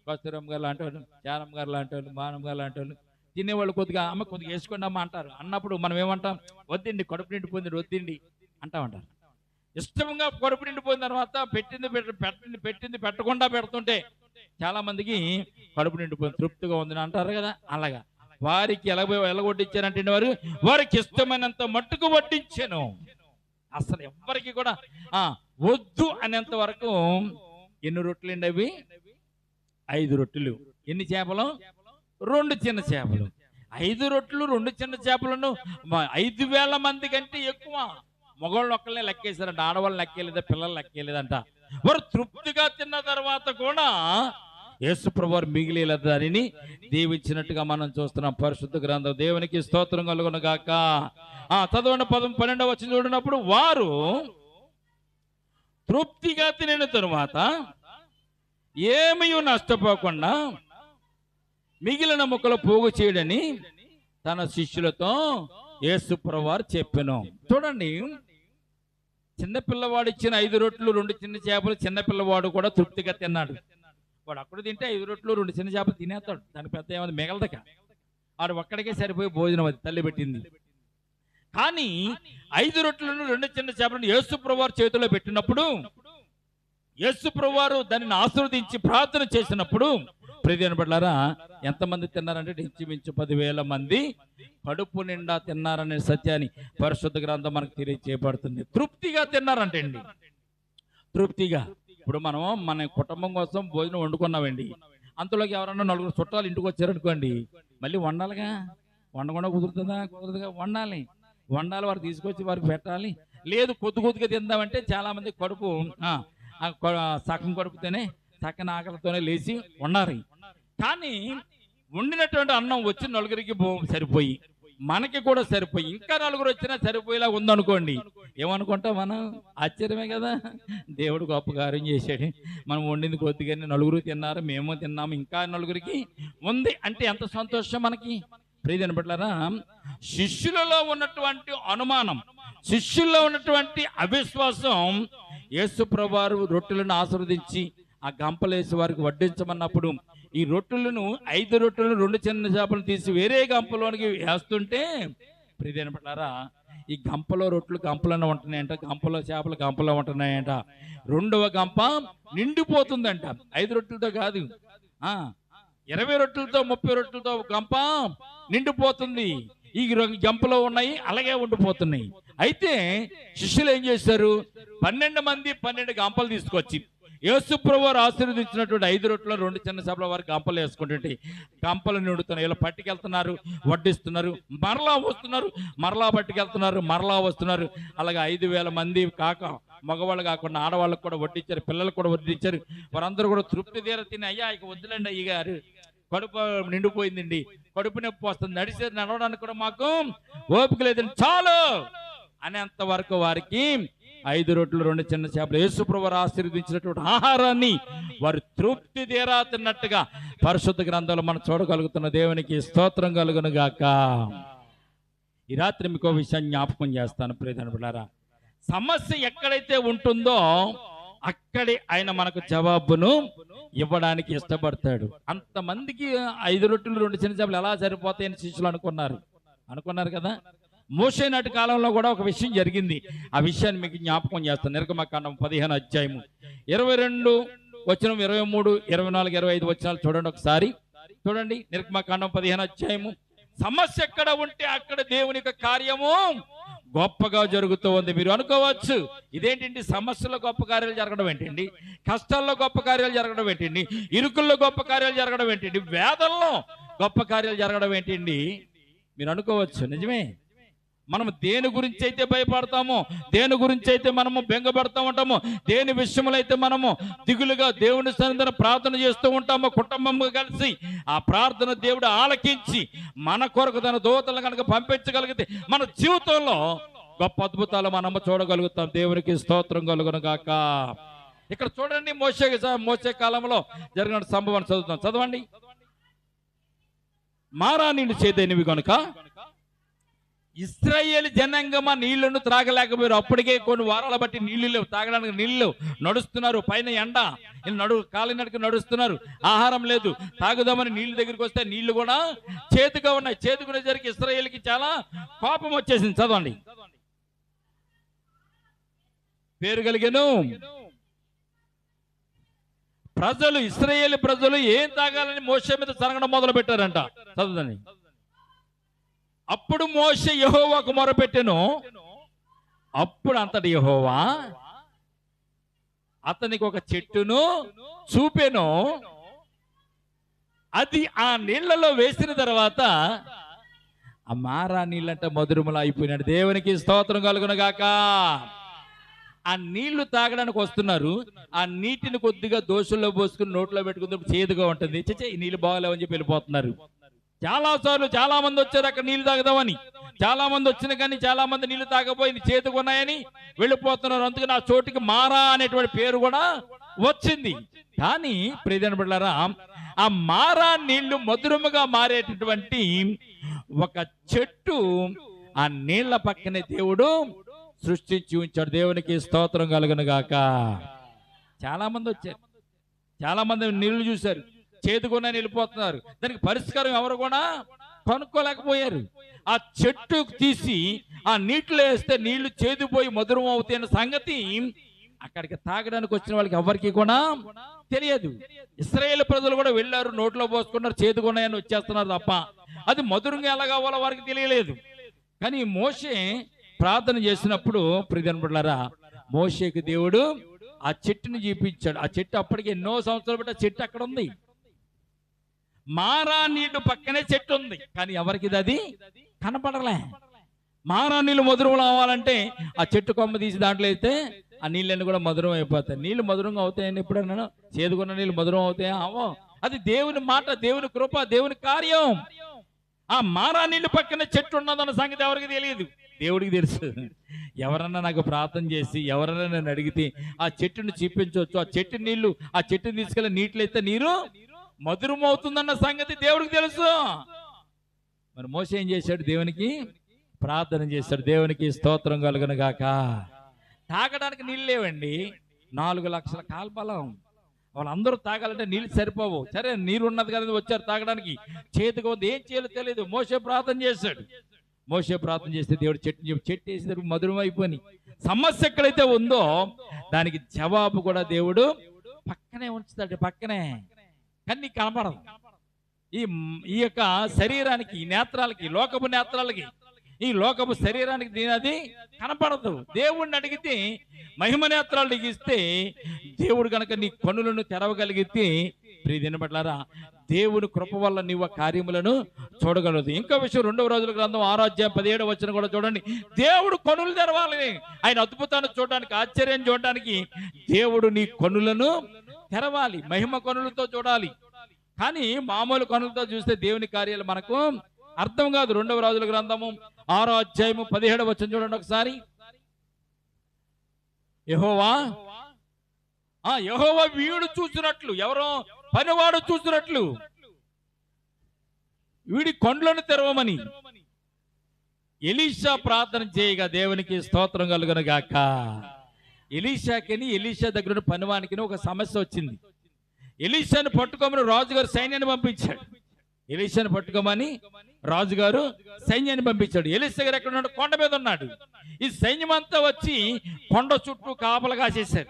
కస్తూరమ్మ గారు లాంటి వాళ్ళు, చారమ్మ గారు లాంటి వాళ్ళు, మానమ్మ గారు లాంటి వాళ్ళు తినేవాళ్ళు కొద్దిగా అమ్మ కొద్దిగా వేసుకోండి అమ్మ అంటారు. అన్నప్పుడు మనం ఏమంటాం? వద్దండి, కడుపు నిండిపోయింది, వద్దండి అంటామంటారు. ఇష్టంగా కడుపు నిండిపోయిన తర్వాత పెట్టింది పెట్టకుండా పెడుతుంటే చాలా మందికి కడుపు నిండిపోయింది, తృప్తిగా ఉందని అంటారు కదా. అలాగా వారికి ఎలగొట్టించారంటే వారికి ఇష్టమైనంత మట్టుకు వడ్డించాను. అసలు ఎవరికి కూడా వద్దు అనేంత వరకు. ఎన్ని రొట్టెలు అండి అవి? 5 రొట్టెలు. ఎన్ని చేపలు? 2 చిన్న చేపలు. 5 రొట్టెలు, 2 చిన్న చేపలను 5,000 మంది కంటే ఎక్కువ. మగవాళ్ళు ఒక్కళ్ళే లెక్కేశారంట, ఆడవాళ్ళు లెక్కేలేదా, పిల్లలు లెక్కేలేదంట. వారు తృప్తిగా తిన్న తర్వాత కూడా యేసు ప్రభువారు మిగిలిన దానిని దీవించినట్టుగా మనం చూస్తున్నాం. పరిశుద్ధ గ్రంథం. దేవునికి స్తోత్రం కలుగును గాక. చదవండి 12వ వచనం చూడనప్పుడు, వారు తృప్తిగా తినిన తరువాత ఏమీ నష్టపోకుండా మిగిలిన ముక్కలు పోగు చేయడని తన శిష్యులతో యేసు ప్రభువారు చెప్పెను. చూడండి, చిన్నపిల్లవాడు ఇచ్చిన 5 రొట్టెలు 2 చిన్న చేపలు చిన్నపిల్లవాడు కూడా తృప్తిగా తిన్నాడు. వాడు అక్కడ తింటే 5 రొట్టెలు 2 చిన్న చేపలు తినేస్తాడు. దాని పెద్ద ఏమైంది మిగలదక. వాడు ఒక్కడికే సరిపోయి భోజనం అది తల్లి పెట్టింది. కానీ 5 రొట్టెలను 2 చిన్న చేపలను యేసు ప్రభువారు చేతిలో పెట్టినప్పుడు, యేసు ప్రభువారు దానిని ఆశీర్వదించి ప్రార్థన చేసినప్పుడు, ప్రియమైన బిడ్డలారా, ఎంతమంది తిన్నారంటే ఇంచుమించు 10,000 మంది కడుపు నిండా తిన్నారనే సత్యాన్ని పరిశుద్ధ గ్రంథం మనకు తెలియజేయబడుతుంది. తృప్తిగా తిన్నారంటే అండి, తృప్తిగా. ఇప్పుడు మనం మన కుటుంబం కోసం భోజనం వండుకున్నామండి. అంతలోకి ఎవరన్నా 4 చుట్టాలు ఇంటికి వచ్చారనుకోండి, మళ్ళీ వండాలిగా. వండకుండా కుదురుతుందా? కుదరదుగా. వండాలి, వారు తీసుకొచ్చి వారికి పెట్టాలి. లేదు కొద్దిగా తిందామంటే చాలా మంది కడుపు సగం కడుపుతోనే సగం ఆకలితోనే లేచి వండాలి. కానీ వండినటువంటి అన్నం వచ్చి 4కి సరిపోయి, మనకి కూడా సరిపోయి, ఇంకా 4 వచ్చినా సరిపోయేలా ఉందనుకోండి, ఏమనుకుంటాం మనం? ఆశ్చర్యమే కదా. దేవుడు గొప్ప కార్యం చేశాడు. మనం వండింది కొద్దిగానే 4 తిన్నారు, మేము తిన్నాము, ఇంకా 4కి ఉంది అంటే ఎంత సంతోషం మనకి. ప్రియమైన బిడ్డలారా, శిష్యులలో ఉన్నటువంటి అనుమానం, శిష్యుల్లో ఉన్నటువంటి అవిశ్వాసం, యేసు ప్రభువారు రొట్టెలను ఆశీర్వదించి ఆ గంపలేసి వారికి వడ్డించమన్నప్పుడు, ఈ రొట్టెలను 5 రొట్టెలను 2 చిన్న చేపలు తీసి వేరే గంపలోనికి వేస్తుంటే, ప్రియమైన బిడ్డలారా, ఈ గంపలో రొట్టెలు గంపలోనే ఉంటున్నాయంట, గంపలో చేపలు గంపలో ఉంటున్నాయంట. 2వ గంప నిండిపోతుందంట. 5 రొట్టెలతో కాదు, 20 రొట్టెలతో 30 రొట్టెలతో గంప నిండిపోతుంది. ఈ గంపలో ఉన్నాయి, అలాగే ఉండిపోతున్నాయి. అయితే శిష్యులు ఏం చేశారు? 12 మంది 12 గంపలు తీసుకొచ్చి యేసు ప్రభువారు ఆశీర్వదించినటువంటి 5 రొట్టెలు 2 చిన్న చేపల వారికి గంపలు వేసుకుంటుంటే గంపలు నిండుతున్నాయి. ఇలా పట్టుకెళ్తున్నారు, వడ్డిస్తున్నారు, మరలా వస్తున్నారు, మరలా పట్టుకెళ్తున్నారు, మరలా వస్తున్నారు. అలాగే 5,000 మంది కాక మగవాళ్ళు కాకుండా ఆడవాళ్ళకు కూడా వడ్డించారు, పిల్లలకు కూడా వడ్డించారు. వారందరూ కూడా తృప్తి తీర తిని, అయ్యా ఇక వద్దులండి అయ్యగారు, కడుపు నిండిపోయిందండి, కడుపు నొప్పి వస్తుంది, నడవడానికి కూడా మాకు ఓపిక లేదండి, చాలు అనేంత వరకు వారికి 5 రొట్టెలు 2 చిన్న చేపలు యేసు ప్రభువారు ఆశీర్వదించినటువంటి ఆహారాన్ని వారు తృప్తి తీరా తిన్నట్టుగా పరిశుద్ధ గ్రంథంలో మనం చూడగలుగుతున్న. దేవునికి స్తోత్రం కలుగును గాక. ఈ రాత్రి మీకు విషయం జ్ఞాపకం చేస్తాను. ప్రియమైన బిడ్డలారా, సమస్య ఎక్కడైతే ఉంటుందో అక్కడే ఆయన మనకు జవాబును ఇవ్వడానికి ఇష్టపడతాడు. అంతమందికి 5 రొట్టెలు 2 చిన్న చేపలు ఎలా సరిపోతాయని శిష్యులు అనుకున్నారు కదా. మోషే నాటి కాలంలో కూడా ఒక విషయం జరిగింది. ఆ విషయాన్ని మీకు జ్ఞాపకం చేస్తాను. నిర్గమకాండం 15వ అధ్యాయము 22 వచనం, 23, 24, 25 వచనాలు చూడండి ఒకసారి. చూడండి, నిర్గమకాండం 15వ అధ్యాయము. సమస్య ఎక్కడ ఉంటే అక్కడ దేవుని యొక్క కార్యము గొప్పగా జరుగుతూ ఉంది. మీరు అనుకోవచ్చు, ఇదేంటండి సమస్యలో గొప్ప కార్యాలు జరగడం ఏంటండి, కష్టాల్లో గొప్ప కార్యాలు జరగడం ఏంటండి, ఇరుకుల్లో గొప్ప కార్యాలు జరగడం ఏంటండి, వేదనలో గొప్ప కార్యాలు జరగడం ఏంటండి? మీరు అనుకోవచ్చు. నిజమే, మనం దేని గురించి అయితే భయపడతామో, దేని గురించి అయితే మనము బెంగపడతా ఉంటామో, దేని విషయంలో అయితే మనము దిగులుగా దేవుని సన్నిధిన ప్రార్థన చేస్తూ ఉంటామో, కుటుంబంగా కలిసి ఆ ప్రార్థన దేవుడు ఆలకించి మన కొరకు తన దూతలను కనుక పంపించగలిగితే మన జీవితంలో గొప్ప అద్భుతాలు మనము చూడగలుగుతాం. దేవునికి స్తోత్రం కలుగును గాక. ఇక్కడ చూడండి, మోషే కాలంలో జరిగిన సంభవాన్ని చదవండి. మారా నీళ్లు చేదేనివి కనుక ఇశ్రాయేలు జనాంగమా నీళ్లను త్రాగలేకపోయారు. అప్పటికే కొన్ని వారాల బట్టి నీళ్లు లేవు, తాగడానికి నీళ్లు, నడుస్తున్నారు, పైన ఎండ, కాలినడక నడుస్తున్నారు, ఆహారం లేదు. తాగుదామని నీళ్ల దగ్గరికి వస్తే నీళ్లు కూడా చేదుగా ఉన్నాయి. చేదుకునేసరికి ఇశ్రాయేలుకి చాలా కోపం వచ్చేసింది. చదవండి. పేరు కలిగాను ప్రజలు, ఇశ్రాయేలు ప్రజలు ఏం తాగాలని మోషే మీద సరగడం మొదలు పెట్టారంట. చదవండి. అప్పుడు మోషే యెహోవాకు మొరపెట్టెను. అప్పుడు అంతటి యెహోవా అతనికి ఒక చెట్టును చూపెను. అది ఆ నీళ్లలో వేసిన తర్వాత ఆ మారా నీళ్ళంటే మధురములు అయిపోయినాడు. దేవునికి స్తోత్రం కలుగును గాక. ఆ నీళ్లు తాగడానికి వస్తున్నారు. ఆ నీటిని కొద్దిగా దోశల్లో పోసుకుని నోట్లో పెట్టుకున్నప్పుడు చేదుగా ఉంటుంది. చచ్చే ఈ నీళ్ళు బాగాలేవని చెప్పి వెళ్ళిపోతున్నారు. చాలా సార్లు చాలా మంది వచ్చారు అక్కడ నీళ్లు తాగదామని. చాలా మంది వచ్చిన కానీ చాలా మంది నీళ్లు తాగపోయి చేదుకున్నాయని వెళ్ళిపోతున్నారు. అందుకని ఆ చోటికి మారా అనేటువంటి పేరు కూడా వచ్చింది. కానీ ప్రియమైన బిడ్డలారా, ఆ మారా నీళ్లు మధురముగా మారేటటువంటి ఒక చెట్టు ఆ నీళ్ల పక్కనే దేవుడు సృష్టించి ఉంచాడు. దేవునికి స్తోత్రం కలుగును గాక. చాలా మంది వచ్చారు, చాలా మంది నీళ్లు చూశారు, చేదుకున్నా వెళ్ళిపోతున్నారు. దానికి పరిష్కారం ఎవరు కూడా కనుక్కోలేకపోయారు. ఆ చెట్టు తీసి ఆ నీటిలో వేస్తే నీళ్లు చేదుపోయి మధురం అవుతాయి అన్న సంగతి అక్కడికి తాగడానికి వచ్చిన వాళ్ళకి ఎవరికి కూడా తెలియదు. ఇశ్రాయేలు ప్రజలు కూడా వెళ్ళారు, నోట్లో పోసుకున్నారు, చేదుకున్నాయని వచ్చేస్తున్నారు తప్ప అది మధురంగా ఎలా కావాలో వారికి తెలియలేదు. కానీ మోషే ప్రార్థన చేసినప్పుడు ప్రియమైన బిడ్డలారా, మోషేకి దేవుడు ఆ చెట్టుని చూపించాడు. ఆ చెట్టు అప్పటికి ఎన్నో సంవత్సరాలు బట్టి ఆ చెట్టు అక్కడ ఉంది. మారా నీళ్లు పక్కనే చెట్టు ఉంది, కానీ ఎవరికి అది కనపడలే. మారా నీళ్ళు మధురం అవ్వాలంటే ఆ చెట్టు కొమ్మ తీసి దాంట్లో అయితే ఆ నీళ్ళన్నీ కూడా మధురం అయిపోతాయి. నీళ్లు మధురంగా అవుతాయని ఎప్పుడన్నా, చేదుకున్న నీళ్ళు మధురం అవుతాయా? అవో. అది దేవుని మాట, దేవుని కృప, దేవుని కార్యం. ఆ మారా నీళ్ళు పక్కన చెట్టు ఉన్నదన్న సంగతి ఎవరికి తెలియదు, దేవుడికి తెలుసు. ఎవరన్నా నాకు ప్రార్థన చేసి ఎవరన్నా నన్ను అడిగితే ఆ చెట్టును చూపించవచ్చు. ఆ చెట్టు నీళ్లు, ఆ చెట్టుని తీసుకెళ్ళి నీటిలో అయితే నీరు మధురం అవుతుందన్న సంగతి దేవుడికి తెలుసు. మరి మోషే ఏం చేశాడు? దేవునికి ప్రార్థన చేశాడు. దేవునికి స్తోత్రం కలుగును గాక. తాగడానికి నీళ్ళు లేవండి. 4 లక్షల కాల్బలం. వాళ్ళందరూ తాగాలంటే నీళ్ళు సరిపోవు. సరే నీరు ఉన్నది కదా, వచ్చారు తాగడానికి. చేతికి ఉంది, ఏం చేయాలో తెలియదు. మోషే ప్రార్థన చేశాడు. మోషే ప్రార్థన చేస్తే దేవుడు చెట్టు వేసి మధురం అయిపోయి సమస్య ఎక్కడైతే ఉందో దానికి జవాబు కూడా దేవుడు పక్కనే ఉంచుతాడు. పక్కనే, కానీ నీకు కనపడదు. ఈ యొక్క శరీరానికి, ఈ నేత్రాలకి, లోకపు నేత్రాలకి, ఈ లోకపు శరీరానికి దీనది కనపడదు. దేవుడిని అడిగితే మహిమ నేత్రాలు ఇస్తే దేవుడు కనుక నీ కన్నులను తెరవగలిగితే ప్రియమైన బిడ్డలారా, దేవుని కృప వల్ల నీవు కార్యములను చూడగలదు. ఇంకో విషయం, 2వ రాజుల గ్రంథం 6వ అధ్యాయం 17వ వచనం కూడా చూడండి. దేవుడు కన్నులు తెరవాలి. ఆయన అద్భుతాన్ని చూడడానికి, ఆశ్చర్యం చూడడానికి దేవుడు నీ కన్నులను తెరవాలి. మహిమ కన్నులతో చూడాలి. కానీ మామూలు కన్నులతో చూస్తే దేవుని కార్యాలు మనకు అర్థం కాదు. 2వ రాజుల గ్రంథము 6వ అధ్యాయము 17వ వచనం చూడండి ఒకసారి. యెహోవా వీడు చూసినట్లు, ఎవరో పనివాడు చూసినట్లు వీడి కొండలను తెరవమని ఎలీషా ప్రార్థన చేయగా దేవునికి స్తోత్రం కలుగును గాక. ఎలీషా దగ్గర పనివానికి ఒక సమస్య వచ్చింది. ఎలీషాను పట్టుకోమని రాజుగారు సైన్యాన్ని పంపించాడు. ఎలీషాను పట్టుకోమని రాజుగారు సైన్యాన్ని పంపించాడు. ఎలీషా గారు ఎక్కడ ఉన్నాడు? కొండ మీద ఉన్నాడు. ఈ సైన్యం అంతా వచ్చి కొండ చుట్టూ కాపలా కాసేశారు.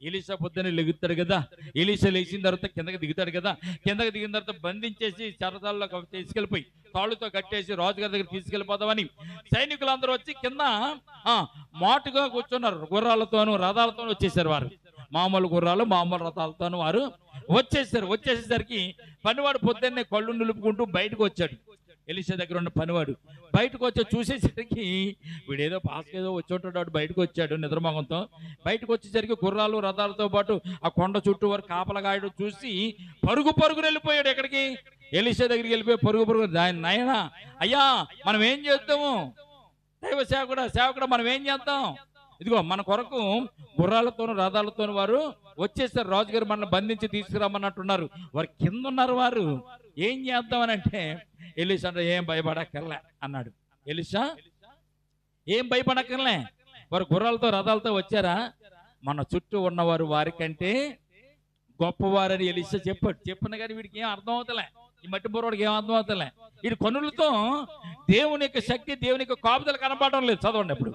ఎలీషా పొద్దున్న లెగుతాడు కదా, ఎలీషా లేచిన తర్వాత కిందకి దిగుతాడు కదా, కిందకి దిగిన తర్వాత బంధించేసి చెరసాలలో తీసుకెళ్ళిపోయి తాళ్ళుతో కట్టేసి రాజుగారి దగ్గర తీసుకెళ్ళిపోదామని సైనికులందరూ వచ్చి కింద మాటుగా కూర్చున్నారు. గుర్రాలతోనూ రథాలతోనూ వచ్చేసారు. వారు మామూలు గుర్రాలు, మామూలు రథాలతోనూ వారు వచ్చేసారు. వచ్చేసేసరికి పనివాడు పొద్దున్నే కళ్ళు నిలుపుకుంటూ బయటకు వచ్చాడు. ఎలీషా దగ్గర ఉన్న పనివాడు బయటకు వచ్చి చూసేసరికి వీడేదో పాస్కి ఏదో వచ్చి ఉంటాడు. బయటకు వచ్చాడు నిద్రమోహంతో. బయటకు వచ్చేసరికి గుర్రాలు రథాలతో పాటు ఆ కొండ చుట్టూ వారు కాపలగాయడు చూసి పరుగున వెళ్ళిపోయాడు. ఎక్కడికి? ఎలీషా దగ్గరికి వెళ్ళిపోయి పరుగు నాయనా, అయ్యా మనం ఏం చేద్దాము? దైవ సేవకుడా మనం ఏం చేద్దాం? ఇదిగో మన కొరకు గుర్రాలతోనూ రథాలతోనూ వారు వచ్చేసారు. రాజుగారు మనల్ని బంధించి తీసుకురామన్నట్టున్నారు. వారు కింద ఉన్నారు. వారు ఏం చేద్దామని అంటే ఎలీషా అంటే ఏం భయపడక్కర్లే అన్నాడు. ఎలీషా ఏం భయపడక్కర్లే, వారు గుర్రాలతో రథాలతో వచ్చారా, మన చుట్టూ ఉన్నవారు వారికంటే గొప్పవారని ఎలీషా చెప్పిన కానీ వీడికి ఏం అర్థం అవుతలే. ఈ మట్టి బుర్రోడికి ఏం అర్థం అవుతలే. వీడి కన్నులతో దేవుని యొక్క శక్తి, దేవుని యొక్క కాపుదలు కనపడడం లేదు. చదవండి ఇప్పుడు.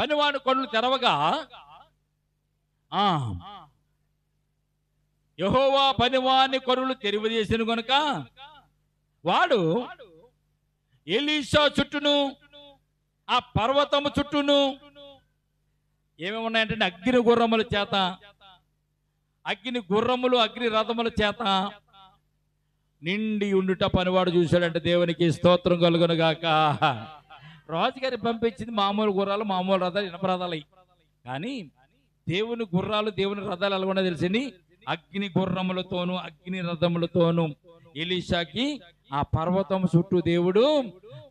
పనివాడు కన్నులు తెరవగా యెహోవా పనివాని కన్నులు తెరివజేసిన గనుక వాడు ఎలీషా చుట్టూను, ఆ పర్వతము చుట్టూను ఏమేమి ఉన్నాయంటే అగ్ని గుర్రముల చేత, అగ్ని గుర్రములు, అగ్ని రథముల చేత నిండి ఉండుట పనివాడు చూశాడంటే దేవునికి స్తోత్రం కలుగును గాక. రాజుగారి పంపించింది మామూలు గుర్రాలు, మామూలు రథాలు, ఇనప రథాలు. కానీ దేవుని గుర్రాలు దేవుని రథాలు ఎలా కూడా తెలిసింది, అగ్ని గుర్రములతోను అగ్ని రథములతోను ఎలీషాకి ఆ పర్వతం చుట్టూ దేవుడు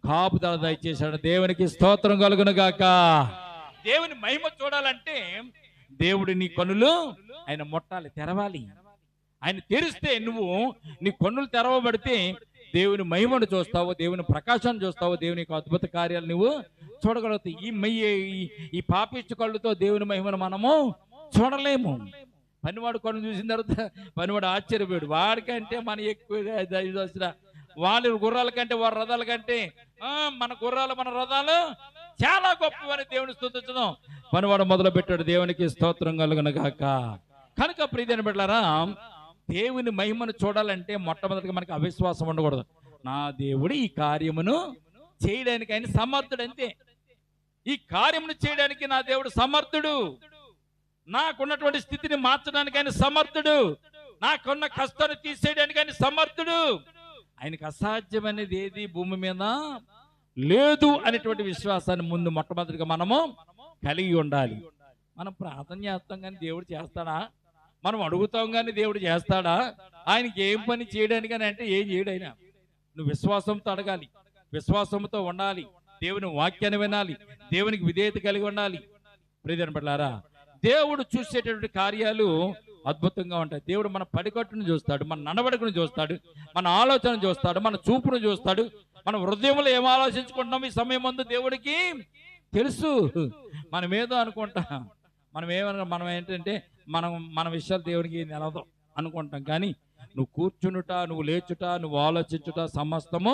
కాపుదల దయచేశాడు. దేవునికి స్తోత్రం కలుగును గాక. దేవుని మహిమ చూడాలంటే దేవుడు నీ కన్నులు ఆయన ముట్టాలి, తెరవాలి. ఆయన తెరిస్తే నువ్వు నీ కన్నులు తెరవబడితే దేవుని మహిమను చూస్తావు, దేవుని ప్రకాశాన్ని చూస్తావు, దేవుని యొక్క అద్భుత కార్యాలు నువ్వు చూడగలుగుతావు. ఈ పాపిష్టి కళ్ళుతో దేవుని మహిమను మనము చూడలేము. పనివాడు కన్ను చూసిన తర్వాత పనివాడు ఆశ్చర్యపోయాడు. వాడికంటే మన ఎక్కువ వాళ్ళ గుర్రాల కంటే వారి రథాల కంటే మన గుర్రాలు మన రథాలు చాలా గొప్పవని దేవుని స్తుతించడం పనివాడు మొదలు పెట్టాడు. దేవునికి స్తోత్రం కలుగును గాక. కనుక ప్రియమైన బిడ్డలారా, దేవుని మహిమను చూడాలంటే మొట్టమొదటిగా మనకి అవిశ్వాసం ఉండకూడదు. నా దేవుడు ఈ కార్యమును చేయడానికి ఆయన సమర్థుడు, అంతే. ఈ కార్యమును చేయడానికి నా దేవుడు సమర్థుడు. నాకున్నటువంటి స్థితిని మార్చడానికి ఆయన సమర్థుడు. నాకున్న కష్టాన్ని తీసేయడానికి ఆయన సమర్థుడు. ఆయనకు అసాధ్యమనేది ఏది భూమి మీద లేదు అనేటువంటి విశ్వాసాన్ని ముందు మొట్టమొదటిగా మనము కలిగి ఉండాలి. మనం ప్రార్థన చేస్తాం కానీ దేవుడు చేస్తాడా? మనం అడుగుతాం కానీ దేవుడు చేస్తాడా? ఆయనకి ఏం పని చేయడానికి అని అంటే ఏం చేయడు ఆయన. నువ్వు విశ్వాసంతో అడగాలి, విశ్వాసంతో ఉండాలి, దేవుని వాక్యాన్ని వినాలి, దేవునికి విధేయత కలిగి ఉండాలి. ప్రియమైన బిడ్డలారా, దేవుడు చూసేటటువంటి కార్యాలు అద్భుతంగా ఉంటాయి. దేవుడు మన పడికట్టును చూస్తాడు, మన నడవడికను చూస్తాడు, మన ఆలోచన చూస్తాడు, మన చూపును చూస్తాడు. మన హృదయంలో ఏం ఆలోచించుకుంటున్నాం ఈ సమయం ముందు దేవుడికి తెలుసు. మనం ఏదో అనుకుంటాం, మనం ఏంటంటే మన విషయాలు దేవుడికి నిలవదు అనుకుంటాం. కానీ నువ్వు కూర్చునుట, నువ్వు లేచుట, నువ్వు ఆలోచించుట సమస్తము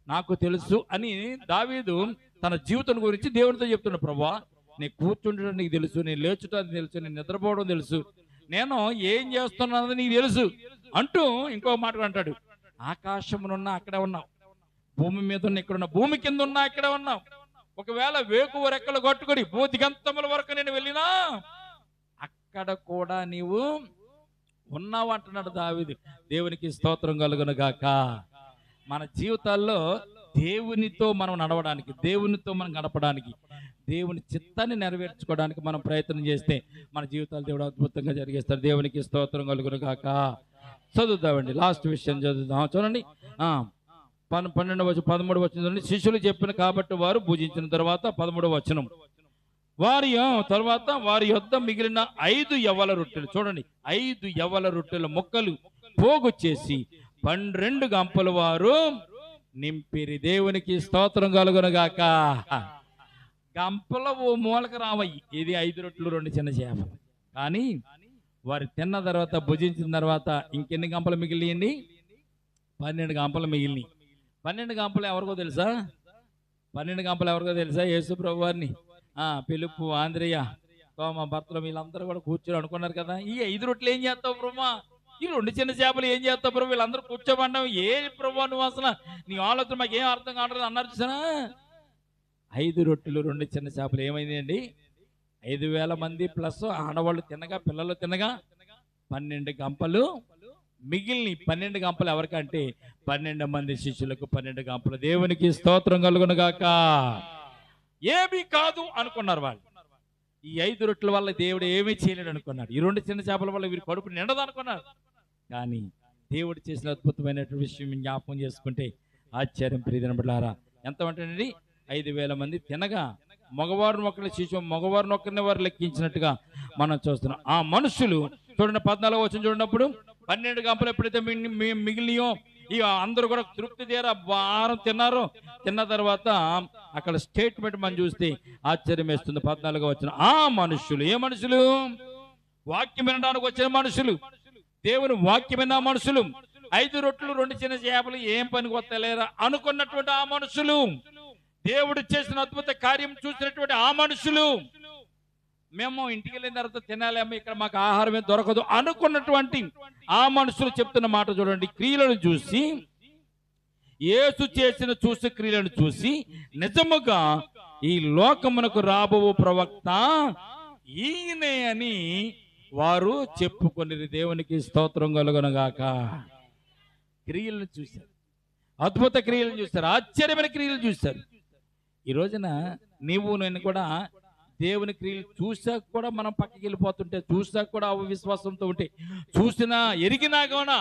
నాకు తెలుసు అని దావీదు తన జీవితం గురించి దేవుడితో చెప్తున్నాడు. ప్రభువా, నేను కూర్చుండటం నీకు తెలుసు, నేను లేచుట తెలుసు, నేను నిద్రపోవడం తెలుసు, నేను ఏం చేస్తున్నానని నీకు తెలుసు అంటూ ఇంకో మాట అంటాడు. ఆకాశమునున్నా అక్కడే ఉన్నావు, భూమి మీద ఉన్న ఇక్కడ ఉన్నావు, భూమి కింద ఉన్నా ఇక్కడే ఉన్నావు. ఒకవేళ వేకువ రెక్కలు కట్టుకొని భూదిగంతముల వరకు నేను వెళ్ళినా అక్కడ కూడా నీవు ఉన్నావు అంటున్నాడు దావీదు. దేవునికి స్తోత్రం కలుగును గాక. మన జీవితాల్లో దేవునితో మనం నడవడానికి, దేవునితో మనం గడపడానికి, దేవుని చిత్తాన్ని నెరవేర్చుకోవడానికి మనం ప్రయత్నం చేస్తే మన జీవితాలు దేవుడు అద్భుతంగా జరిగిస్తాడు. దేవునికి స్తోత్రం కలుగును గాక. చదువుతామండి, లాస్ట్ విషయం చదువుదాం. చూడండి, 13వ వచనం. శిష్యులు చెప్పిన కాబట్టి వారు భుజించిన తర్వాత 13వ వచనం. వారి యొద్ద మిగిలిన 5 యవ్వల రొట్టెలు, చూడండి, 5 యవ్వల రొట్టెల ముక్కలు పోగు చేసి 12 గంపలు వారు నింపిరి. దేవునికి స్తోత్రం కలుగును గాక. గంపల ఓ మూలక రావయ్యి, ఇది 5 రొట్టెలు 2 చిన్న చేపలు. కానీ వారు తిన్న తర్వాత, భుజించిన తర్వాత ఇంకెన్ని గంపలు మిగిలియండి? 12 గంపలు మిగిలినాయి. 12 గంపలు ఎవరికో తెలుసా? 12 గంపలు ఎవరికో తెలుసా? యేసు ప్రభు వారిని, పిలుపు, ఆంద్రేయ, తోమ, భర్తలు వీళ్ళందరూ కూడా కూర్చొని అనుకున్నారు కదా, ఈ 5 రొట్టెలు ఏం చేస్తావు ప్రభు, ఈ 2 చిన్న చేపలు ఏం చేస్తావు ప్రభు, వీళ్ళందరూ కూర్చోబడ్డావు, ఏ ప్రభు నువ్వు అసలు నీ ఆలోచన మాకు ఏం అర్థం కావట్లేదు అన్నారు చూసానా? 5 రొట్టెలు 2 చిన్న చేపలు ఏమైంది అండి? 5,000 మంది ప్లస్ ఆడవాళ్ళు తినగా, పిల్లలు తినగా 12 గంపలు మిగిలిన. 12 గంపలు ఎవరికంటే 12 మంది శిష్యులకు 12 గంపలు. దేవునికి స్తోత్రం కలుగును గాక. ఏమీ కాదు అనుకున్నారు వాళ్ళు. ఈ 5 రొట్టెల వల్ల దేవుడు ఏమీ చేయలేడు అనుకున్నాడు. ఈ 2 చిన్న చేపల వల్ల వీరి కడుపు నిండదు అనుకున్నారు. కానీ దేవుడు చేసిన అద్భుతమైనటువంటి విషయం జ్ఞాపకం చేసుకుంటే ఆశ్చర్యం. ప్రియమైన బిడ్డలారా, ఎంత అంటేనండి, 5,000 మంది తినగా మగవారిని ఒకరిని శిశువు, మగవారిని ఒకరిని వారు లెక్కించినట్టుగా మనం చూస్తున్నాం. ఆ మనుషులు చూడండి, 14వ వచనం చూడనప్పుడు 12 గంపలు ఎప్పుడైతే మిగిలినయో ఇక అందరూ కూడా తృప్తి తీరా వారం తిన్నారు. తిన్న తర్వాత అక్కడ స్టేట్మెంట్ మనం చూస్తే ఆశ్చర్యం వేస్తుంది. 14వ వచనం. ఆ మనుషులు, ఏ మనుషులు? వాక్యం వినడానికి వచ్చిన మనుషులు, దేవుని వాక్యం విన్న మనుషులు, 5 రొట్టెలు 2 చిన్న చేపలు ఏం పనికి వస్తలేరా అనుకున్నటువంటి ఆ మనుషులు, దేవుడు చేసిన అద్భుత కార్యం చూసినటువంటి ఆ మనుషులు, మేము ఇంటికి వెళ్ళిన తర్వాత తినాలేమో, ఇక్కడ మాకు ఆహారమే దొరకదు అనుకున్నటువంటి ఆ మనుషులు చెప్తున్న మాట చూడండి. క్రియలను చూసి, యేసు చేసిన క్రియలను చూసి నిజముగా ఈ లోకమునకు రాబో ప్రవక్త ఈయనే అని వారు చెప్పుకొని. దేవునికి స్తోత్రం కలుగును గాక. క్రియలను చూశారు, అద్భుత క్రియలను చూశారు, ఆశ్చర్యమైన క్రియలు చూశారు. ఈ రోజున నీవు నేను కూడా దేవుని క్రియలు చూసాక కూడా మనం పక్కకి వెళ్ళిపోతుంటే, చూసాక కూడా అవిశ్వాసంతో ఉంటే, చూసినా ఎరిగినా కూడా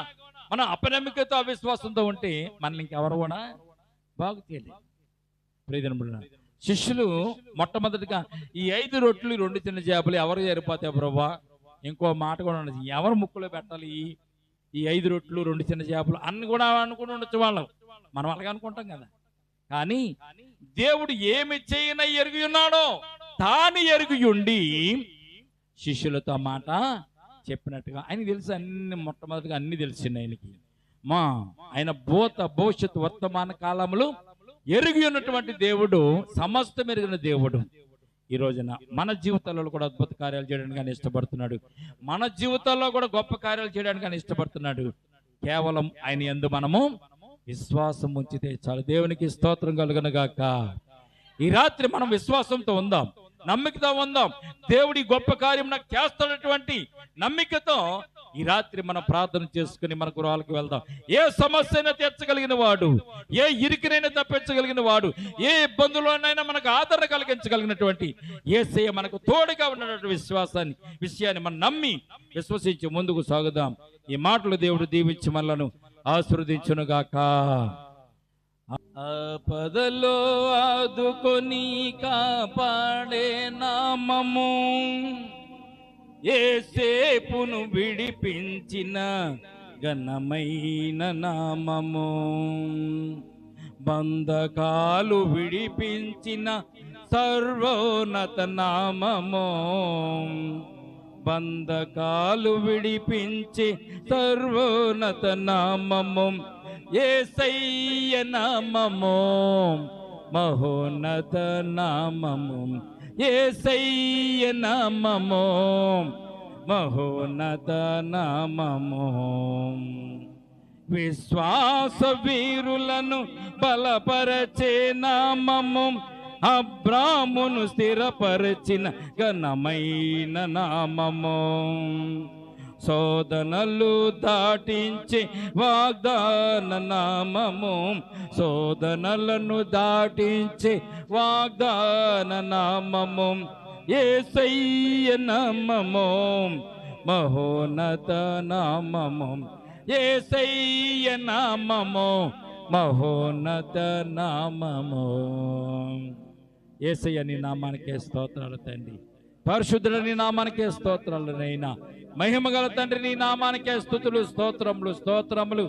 మనం అపనమ్మికతో అవిశ్వాసంతో ఉంటే మనల్ని ఇంకెవరు కూడా బాగు చేయలేదు. ప్రియజనములు, శిష్యులు మొట్టమొదటిగా ఈ 5 రొట్టెలు 2 చిన్న చేపలు ఎవరు సరిపోతాయి ప్రభా? ఇంకో మాట కూడా ఉండదు, ఎవరు ముక్కులో పెట్టాలి ఈ 5 రొట్టెలు 2 చిన్న చేపలు అన్ని కూడా అనుకుని ఉండొచ్చు వాళ్ళం. మనం అలాగే అనుకుంటాం కదా. కానీ దేవుడు ఏమి చేయన ఎరిగి ఉన్నాడో తాను ఎరిగి ఉండి శిష్యులతో మాట చెప్పినట్టుగా ఆయన తెలుసు. అన్ని మొట్టమొదటిగా అన్ని తెలిసింది ఆయనకి. ఆయన భవిష్యత్తు వర్తమాన కాలములు ఎరిగి ఉన్నటువంటి దేవుడు, సమస్తం ఎరిగిన దేవుడు. ఈ రోజున మన జీవితాల్లో కూడా అద్భుత కార్యాలు చేయడానికి ఆయన ఇష్టపడుతున్నాడు. మన జీవితాల్లో కూడా గొప్ప కార్యాలు చేయడానికి ఆయన ఇష్టపడుతున్నాడు. కేవలం ఆయన యందు మనము విశ్వాసం ఉంచితే చాలు. దేవునికి స్తోత్రం కలుగును గాక. ఈ రాత్రి మనం విశ్వాసంతో ఉందాం, నమ్మికతో ఉందాం. దేవుడి గొప్ప కార్యం నాకు చేస్తున్నటువంటి నమ్మికతో ఈ రాత్రి మనం ప్రార్థన చేసుకుని మన గృహాలకు వెళ్దాం. ఏ సమస్యనైనా తీర్చగలిగిన వాడు, ఏ ఇరికినైనా తప్పించగలిగిన వాడు, ఏ ఇబ్బందుల్లోనైనా మనకు ఆదరణ కలిగించగలిగినటువంటి యేసయ్య మనకు తోడుగా ఉన్నటువంటి విషయాన్ని మనం నమ్మి విశ్వసించి ముందుకు సాగుదాం. ఈ మాటలు దేవుడు దీవించి మనలను ఆశీర్వదించునుగాక. ఆపదలో ఆదుకొని కాపాడే నామము, యేసేపును విడిపించిన ఘనమైన నామము, బంధకాలు విడిపించిన సర్వోన్నత నామము, బంధకాలు విడిపించి సర్వోన్నత నామము, యేసయ్య నామము మహోన్నత నామము, యేసయ్య నామము మహోన్నత నామము. విశ్వాస వీరులను బలపరచే నామము, అబ్రామును స్థిరపరచిన ఘనమైన నామము, శోధనలు దాటించే వాగ్దాన నామము, శోధనలను దాటించే వాగ్దాన నామము, యేసయ్య నామము మహోన్నత నామము, యేసయ్య నామము మహోన్నత నామము. యేసయ్య నీ నామానికే స్తోత్రాలు తండ్రి, పరిశుద్ధుల నీ నామానికే స్తోత్రాలు నైనా, మహిమగల తండ్రి నీ నామానికే స్తుతులు స్తోత్రములు స్తోత్రములు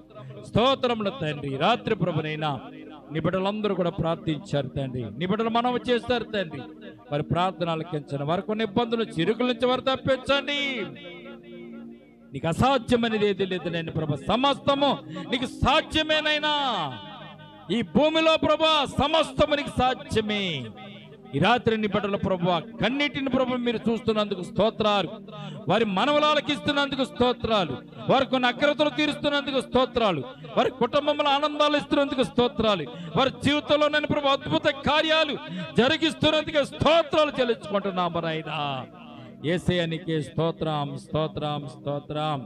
స్తోత్రములు తండ్రి. రాత్రి ప్రభునైనా నీ బిడ్డలందరూ కూడా ప్రార్థించారు తండ్రి, నీ బిడ్డలు మనవి చేస్తారు తండ్రి. వారి ప్రార్థనలు కించండి, వారి కొన్ని ఇబ్బందులు చిరుకుల నుంచి వారు తప్పించండి. నీకు అసాధ్యమనేది ఏది లేదు నేను ప్రభు, సమస్తము నీకు సాధ్యమేనైనా. ఈ భూమిలో ప్రభు సమస్తము నీకు సాధ్యమే. ఈ రాత్రి నీ బిడ్డల ప్రభు కన్నీటిని ప్రభు మీరు చూస్తున్నందుకు స్తోత్రాలు, వారి మనవలాలకు ఇస్తున్నందుకు స్తోత్రాలు, వారి కొన్ని అగ్రతలు తీరుస్తున్నందుకు స్తోత్రాలు, వారి కుటుంబంలో ఆనందాలు ఇస్తున్నందుకు స్తోత్రాలు, వారి జీవితంలో నేను ప్రభు అద్భుత కార్యాలు జరిగిస్తున్నందుకు స్తోత్రాలు చెల్లించుకుంటున్నాము నాయనా. యేసయ్య నీకే స్తోత్రం స్తోత్రం స్తోత్రం.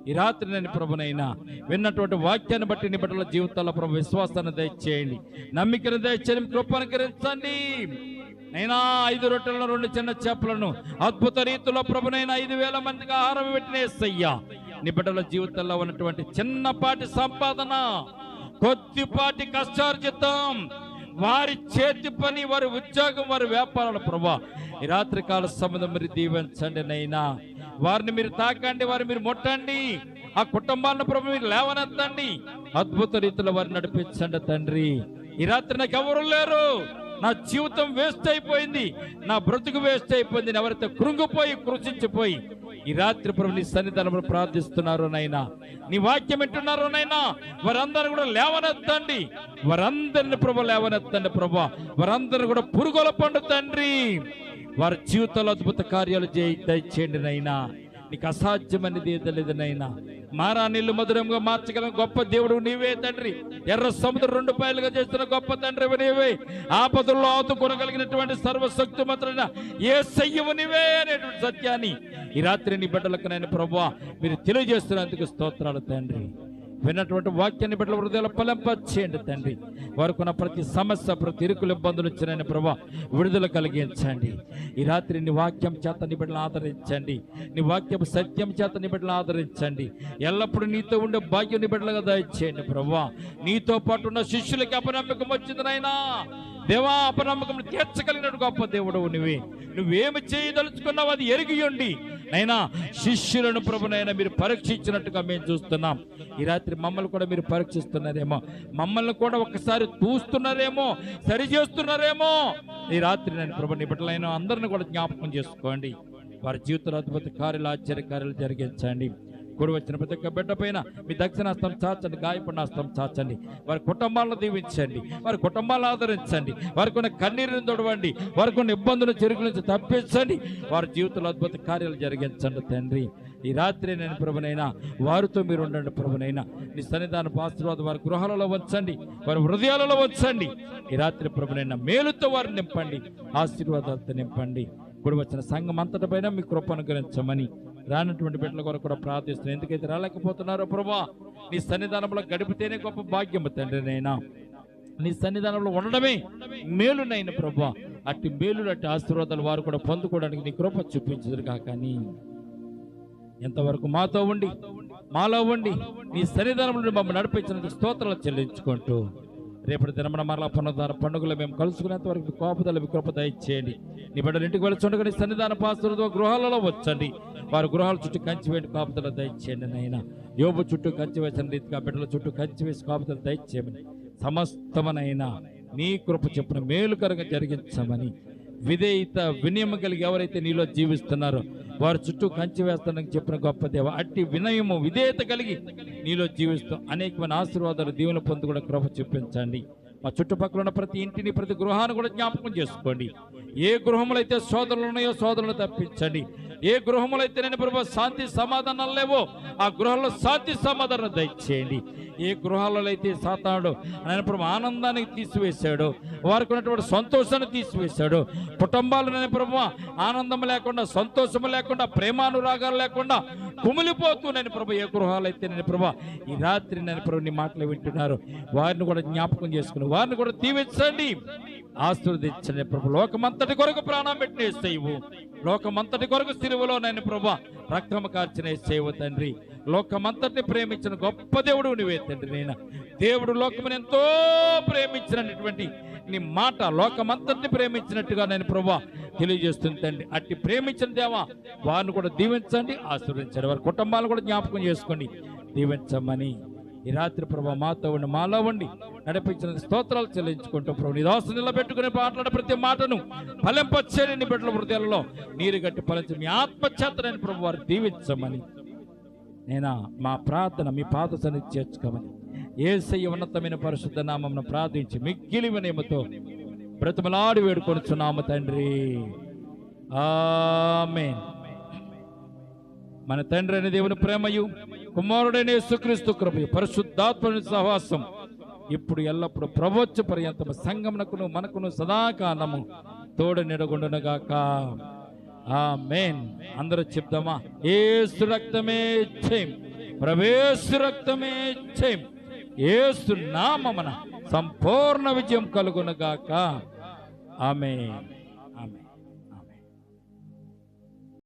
ఈ రాత్రి నేను ప్రభునైనా విన్నటువంటి వాక్యాన్ని బట్టి నీ బిడ్డల జీవితాల్లో ప్రభు విశ్వాసాన్ని దయచేయండి, నమ్మికను దయచేయండి, కృపను కరించండి. నైనా 5 రొట్టెలను 2 చిన్న చేపలను అద్భుత రీతిలో ప్రభునైనా 5,000 మందికి ఆహారం పెట్టిన యేసయ్య నీ బిడ్డల జీవితంలో ఉన్నటువంటి చిన్నపాటి సంపాదన, కొద్దిపాటి కష్టార్జితం, వారి చేతి పని, వారి ఉద్యోగం, వారి వ్యాపారాల ప్రభా ఈ రాత్రి కాల సంబంధం మీరు దీవించండి నైనా. వారిని మీరు తాకండి, వారిని మీరు ముట్టండి, ఆ కుటుంబాలను ప్రభు మీరు లేవనెత్తండి, అద్భుత రీతిలో వారిని నడిపించండి తండ్రి. ఈ రాత్రి నాకు ఎవరు లేరు, నా జీవితం వేస్ట్ అయిపోయింది, నా బ్రతుకు వేస్ట్ అయిపోయింది, ఎవరైతే కృంగిపోయి కృషించిపోయి ఈ రాత్రి ప్రభు నీ సన్నిధానంలో ప్రార్థిస్తున్నారు నైనా, నీ వాక్యం వింటున్నారు నైనా, వారందరూ కూడా లేవనెత్తండి, వారందరిని ప్రభు లేవనెత్తండి ప్రభు, వారందరూ కూడా పురుగుల పండు తండ్రి, వారి జీవితంలో అద్భుత కార్యాలు దయచేయండి నైనా. నీకు అసాధ్యమనేది ఏదలేదు నైనా. మారా నీళ్లు మధురంగా మార్చగల గొప్ప దేవుడు నీవే తండ్రి. ఎర్ర సముద్రం 2 పాయలుగా చేస్తున్న గొప్ప తండ్రి నీవే. ఆపదల్లో ఆదుకొనగలిగినటువంటి సర్వశక్తిమంతుడైన యేసయ్యవు నీవే అనేటువంటి సత్యాన్ని ఈ రాత్రి నీ బిడ్డలకు నేను ప్రభువా మీరు తెలియజేస్తున్నందుకు స్తోత్రాలు తండ్రి. విన్నటువంటి వాక్యాన్ని బిడ్డల హృదయాల ఫలింపచేయండి తండ్రి. వారికి ఉన్న ప్రతి సమస్య, ప్రతి ఇరుకులు, ఇబ్బందులు వచ్చినాయని ప్రభా విడుదల కలిగించండి. ఈ రాత్రి నీ వాక్యం చేత నీ బిడ్డలు ఆదరించండి. నీ వాక్యం సత్యం చేత నీ బిడ్డలు ఆదరించండి. ఎల్లప్పుడూ నీతో ఉండే భాగ్యం నీ బిడ్డలుగా దయచేయండి ప్రభా. నీతో పాటు ఉన్న శిష్యులకి అపనమ్మకం వచ్చింది నాయనా. దేవా, అపనమ్మకం తీర్చగలిగినట్టు గొప్ప దేవుడు నువ్వేమి చేయదలుచుకున్నావు అది ఎరిగియండి నైనా. శిష్యులను ప్రభునైనా మీరు పరీక్షించినట్టుగా మేము చూస్తున్నాం. ఈ రాత్రి మమ్మల్ని కూడా మీరు పరీక్షిస్తున్నారేమో, మమ్మల్ని కూడా ఒకసారి చూస్తున్నారేమో, సరి చేస్తున్నారేమో. ఈ రాత్రి నేను ప్రభు నీ బిడ్డలైన అందరిని కూడా జ్ఞాపకం చేసుకోండి. వారి జీవితంలో అద్భుత కార్యాలు, ఆశ్చర్య కార్యాలు జరిగించండి. కూడి వచ్చిన ప్రతి ఒక్క బిడ్డ పైన మీ దక్షిణాస్తం చాచండి, గాయపడిన హస్తం చాచండి. వారి కుటుంబాలను దీవించండి, వారి కుటుంబాలను ఆదరించండి. వారికి ఉన్న కన్నీరుని తొడవండి, వారికి ఉన్న ఇబ్బందులు చెరుకు నుంచి తప్పించండి. వారి జీవితంలో అద్భుత కార్యాలు జరిగించండి తండ్రి. ఈ రాత్రి నేను ప్రభునైనా వారితో మీరు ఉండండి ప్రభునైనా. నీ సన్నిధాన ఆశీర్వాదం వారి గృహాలలో వచ్చండి, వారి హృదయాలలో వచ్చండి. ఈ రాత్రి ప్రభునైనా మేలుతో వారిని నింపండి, ఆశీర్వాదాలతో నింపండి. కూడి వచ్చిన సంఘం అంతటి పైన మీ కృప అనుగ్రహించమని రానటువంటి బిడ్డల కొరకు కూడా ప్రార్థిస్తున్నాను. ఎందుకైతే రాలేకపోతున్నారో ప్రభా, నీ సన్నిధానంలో గడిపితేనే గొప్ప భాగ్యం తండ్రి. నైనా నీ సన్నిధానంలో ఉండడమే మేలునైన ప్రభా. అట్టి మేలు, అట్టి ఆశీర్వాదాలు వారు కూడా పొందుకోవడానికి నీ కృప చూపించదురు కానీ ఎంతవరకు మాతో ఉండి మాలో ఉండి నీ సన్నిధానంలో మమ్మల్ని నడిపించినందుకు స్తోత్రాలు చెల్లించుకుంటూ రేపటి దినమున మరలా పునరుద్ధార పండుగలో మేము కలుసుకునేంత వరకు మీ కోపదల మీ కృప దయచేయండి. నీ బిడ్డలు ఇంటికి వెళ్ళి నీ సన్నిధాన పాస్తులతో గృహాలలో వచ్చండి. వారి గృహాల చుట్టూ కంచి వేసి కాపుదల దయచేయండి నైనా. యోబు చుట్టూ కంచి వేసిన రీతిగా బిడ్డల చుట్టూ కంచి వేసి కాపుదల దయచేయమని సమస్తమనైనా నీ కృప చెప్పున మేలుకరంగా జరిగించమని విధేయత వినయము కలిగి ఎవరైతే నీలో జీవిస్తున్నారో వారి చుట్టూ కంచి వేస్తానని చెప్పిన గొప్ప దేవ, అట్టి వినయము విధేయత కలిగి నీలో జీవిస్తూ అనేకమైన ఆశీర్వాదాలు దీవెనలు పొందు కూడా కృప చూపించండి. మా చుట్టుపక్కల ఉన్న ప్రతి ఇంటిని, ప్రతి గృహాన్ని కూడా జ్ఞాపకం చేసుకోండి. ఏ గృహములు అయితే సోదరులు ఉన్నాయో సోదరులను తప్పించండి. ఏ గృహములు అయితే నేను ప్రభు శాంతి సమాధానాలు లేవో ఆ గృహంలో శాంతి సమాధానం దయచేయండి. ఏ గృహాలలో అయితే సాతానుడు ఆయన ప్రభు ఆనందానికి తీసివేశాడు, వారికి ఉన్నటువంటి సంతోషాన్ని తీసివేశాడు, కుటుంబాలు నేను ప్రభు ఆనందం లేకుండా, సంతోషం లేకుండా, ప్రేమానురాగాలు లేకుండా కుమిలిపోతూ నేను ప్రభు ఏ గృహాలు అయితే నేను ప్రభు ఈ రాత్రి నేను ప్రభు నీ మాటలు వింటున్నారు వారిని కూడా జ్ఞాపకం చేసుకుని వారిని కూడా దీవించండి, ఆశీర్వదించండి ప్రభు. లోకమంతటి కొరకు ప్రాణం పెట్టిన యేసయ్యవు, లోకమంతటి కొరకు సిలువలో నేను ప్రభు రక్తము కార్చిన యేసయ్యవు తండ్రి. లోకమంతటిని ప్రేమించిన గొప్ప దేవుడు నువ్వే తండ్రి. నేను దేవుడు లోకమును ఎంతో ప్రేమించినటువంటి నీ మాట లోకమంతటిని ప్రేమించినట్టుగా నేను ప్రభు తెలియజేస్తుంది తండ్రి. అట్టి ప్రేమించిన దేవా వారిని కూడా దీవించండి, ఆశీర్వదించండి. వారి కుటుంబాలను కూడా జ్ఞాపకం చేసుకోండి, దీవించమని ఈ రాత్రి ప్రభు మాతో ఉండి మాలో ఉండి నడిపించిన స్తోత్రాలు చెల్లించుకుంటూ ప్రభు నీ దాసుని నిలబెట్టుకుని మాట్లాడే ప్రతి మాటను ఫలింపచేయని నీ బిడ్డల హృదయాలలో నీరు గట్టి ఫలించి మీ ఆత్మచేతనని ప్రభు వారు దీవించమని నేను మా ప్రార్థన మీ పాద సన్నిధి చేర్చుకోమని యేసయ్య ఉన్నతమైన పరిశుద్ధ నామమున ప్రార్థించి మిక్కిలి వినయముతో బ్రతిమలాడి వేడుకొనుచున్నాము తండ్రి. ఆమేన్. మన తండ్రి అయిన దేవుని ప్రేమయు కుమారుడైన యేసుక్రీస్తు కృపయు పరిశుద్ధాత్మని సహవాసం ఇప్పుడు ఎల్లప్పుడు ప్రవోచ్చ పర్యంతము సంగమునకును మనకును సదాకాలము తోడు నిడగుండునుగాక. ఆమేన్. అందరూ చెప్దామా? యేసు రక్తమే జయం, ప్రవేశు రక్తమే జయం, యేసు నామమున సంపూర్ణ విజయం కలుగునుగాక. ఆమేన్.